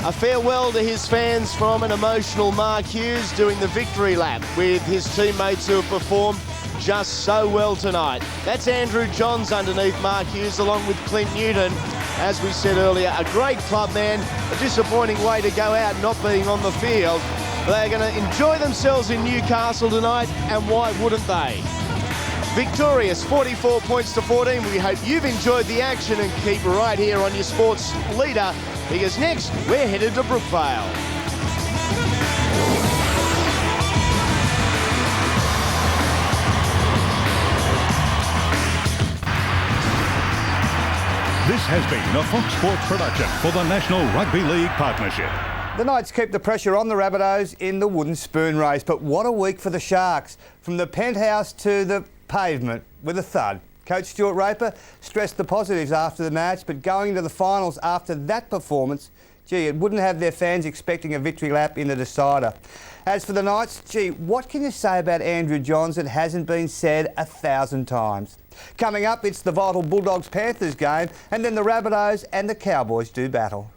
A farewell to his fans from an emotional Mark Hughes doing the victory lap with his teammates who have performed just so well tonight. That's Andrew Johns underneath Mark Hughes along with Clint Newton. As we said earlier, a great club man, a disappointing way to go out not being on the field. They're going to enjoy themselves in Newcastle tonight, and why wouldn't they? Victorious, 44 points to 14. We hope you've enjoyed the action, and keep right here on your sports leader, because next we're headed to Brookvale. This has been a Fox Sports production for the National Rugby League Partnership. The Knights keep the pressure on the Rabbitohs in the wooden spoon race, but what a week for the Sharks. From the penthouse to the pavement with a thud. Coach Stuart Raper stressed the positives after the match, but going to the finals after that performance, gee, it wouldn't have their fans expecting a victory lap in the decider. As for the Knights, gee, what can you say about Andrew Johns that hasn't been said 1,000 times? Coming up, it's the vital Bulldogs-Panthers game, and then the Rabbitohs and the Cowboys do battle.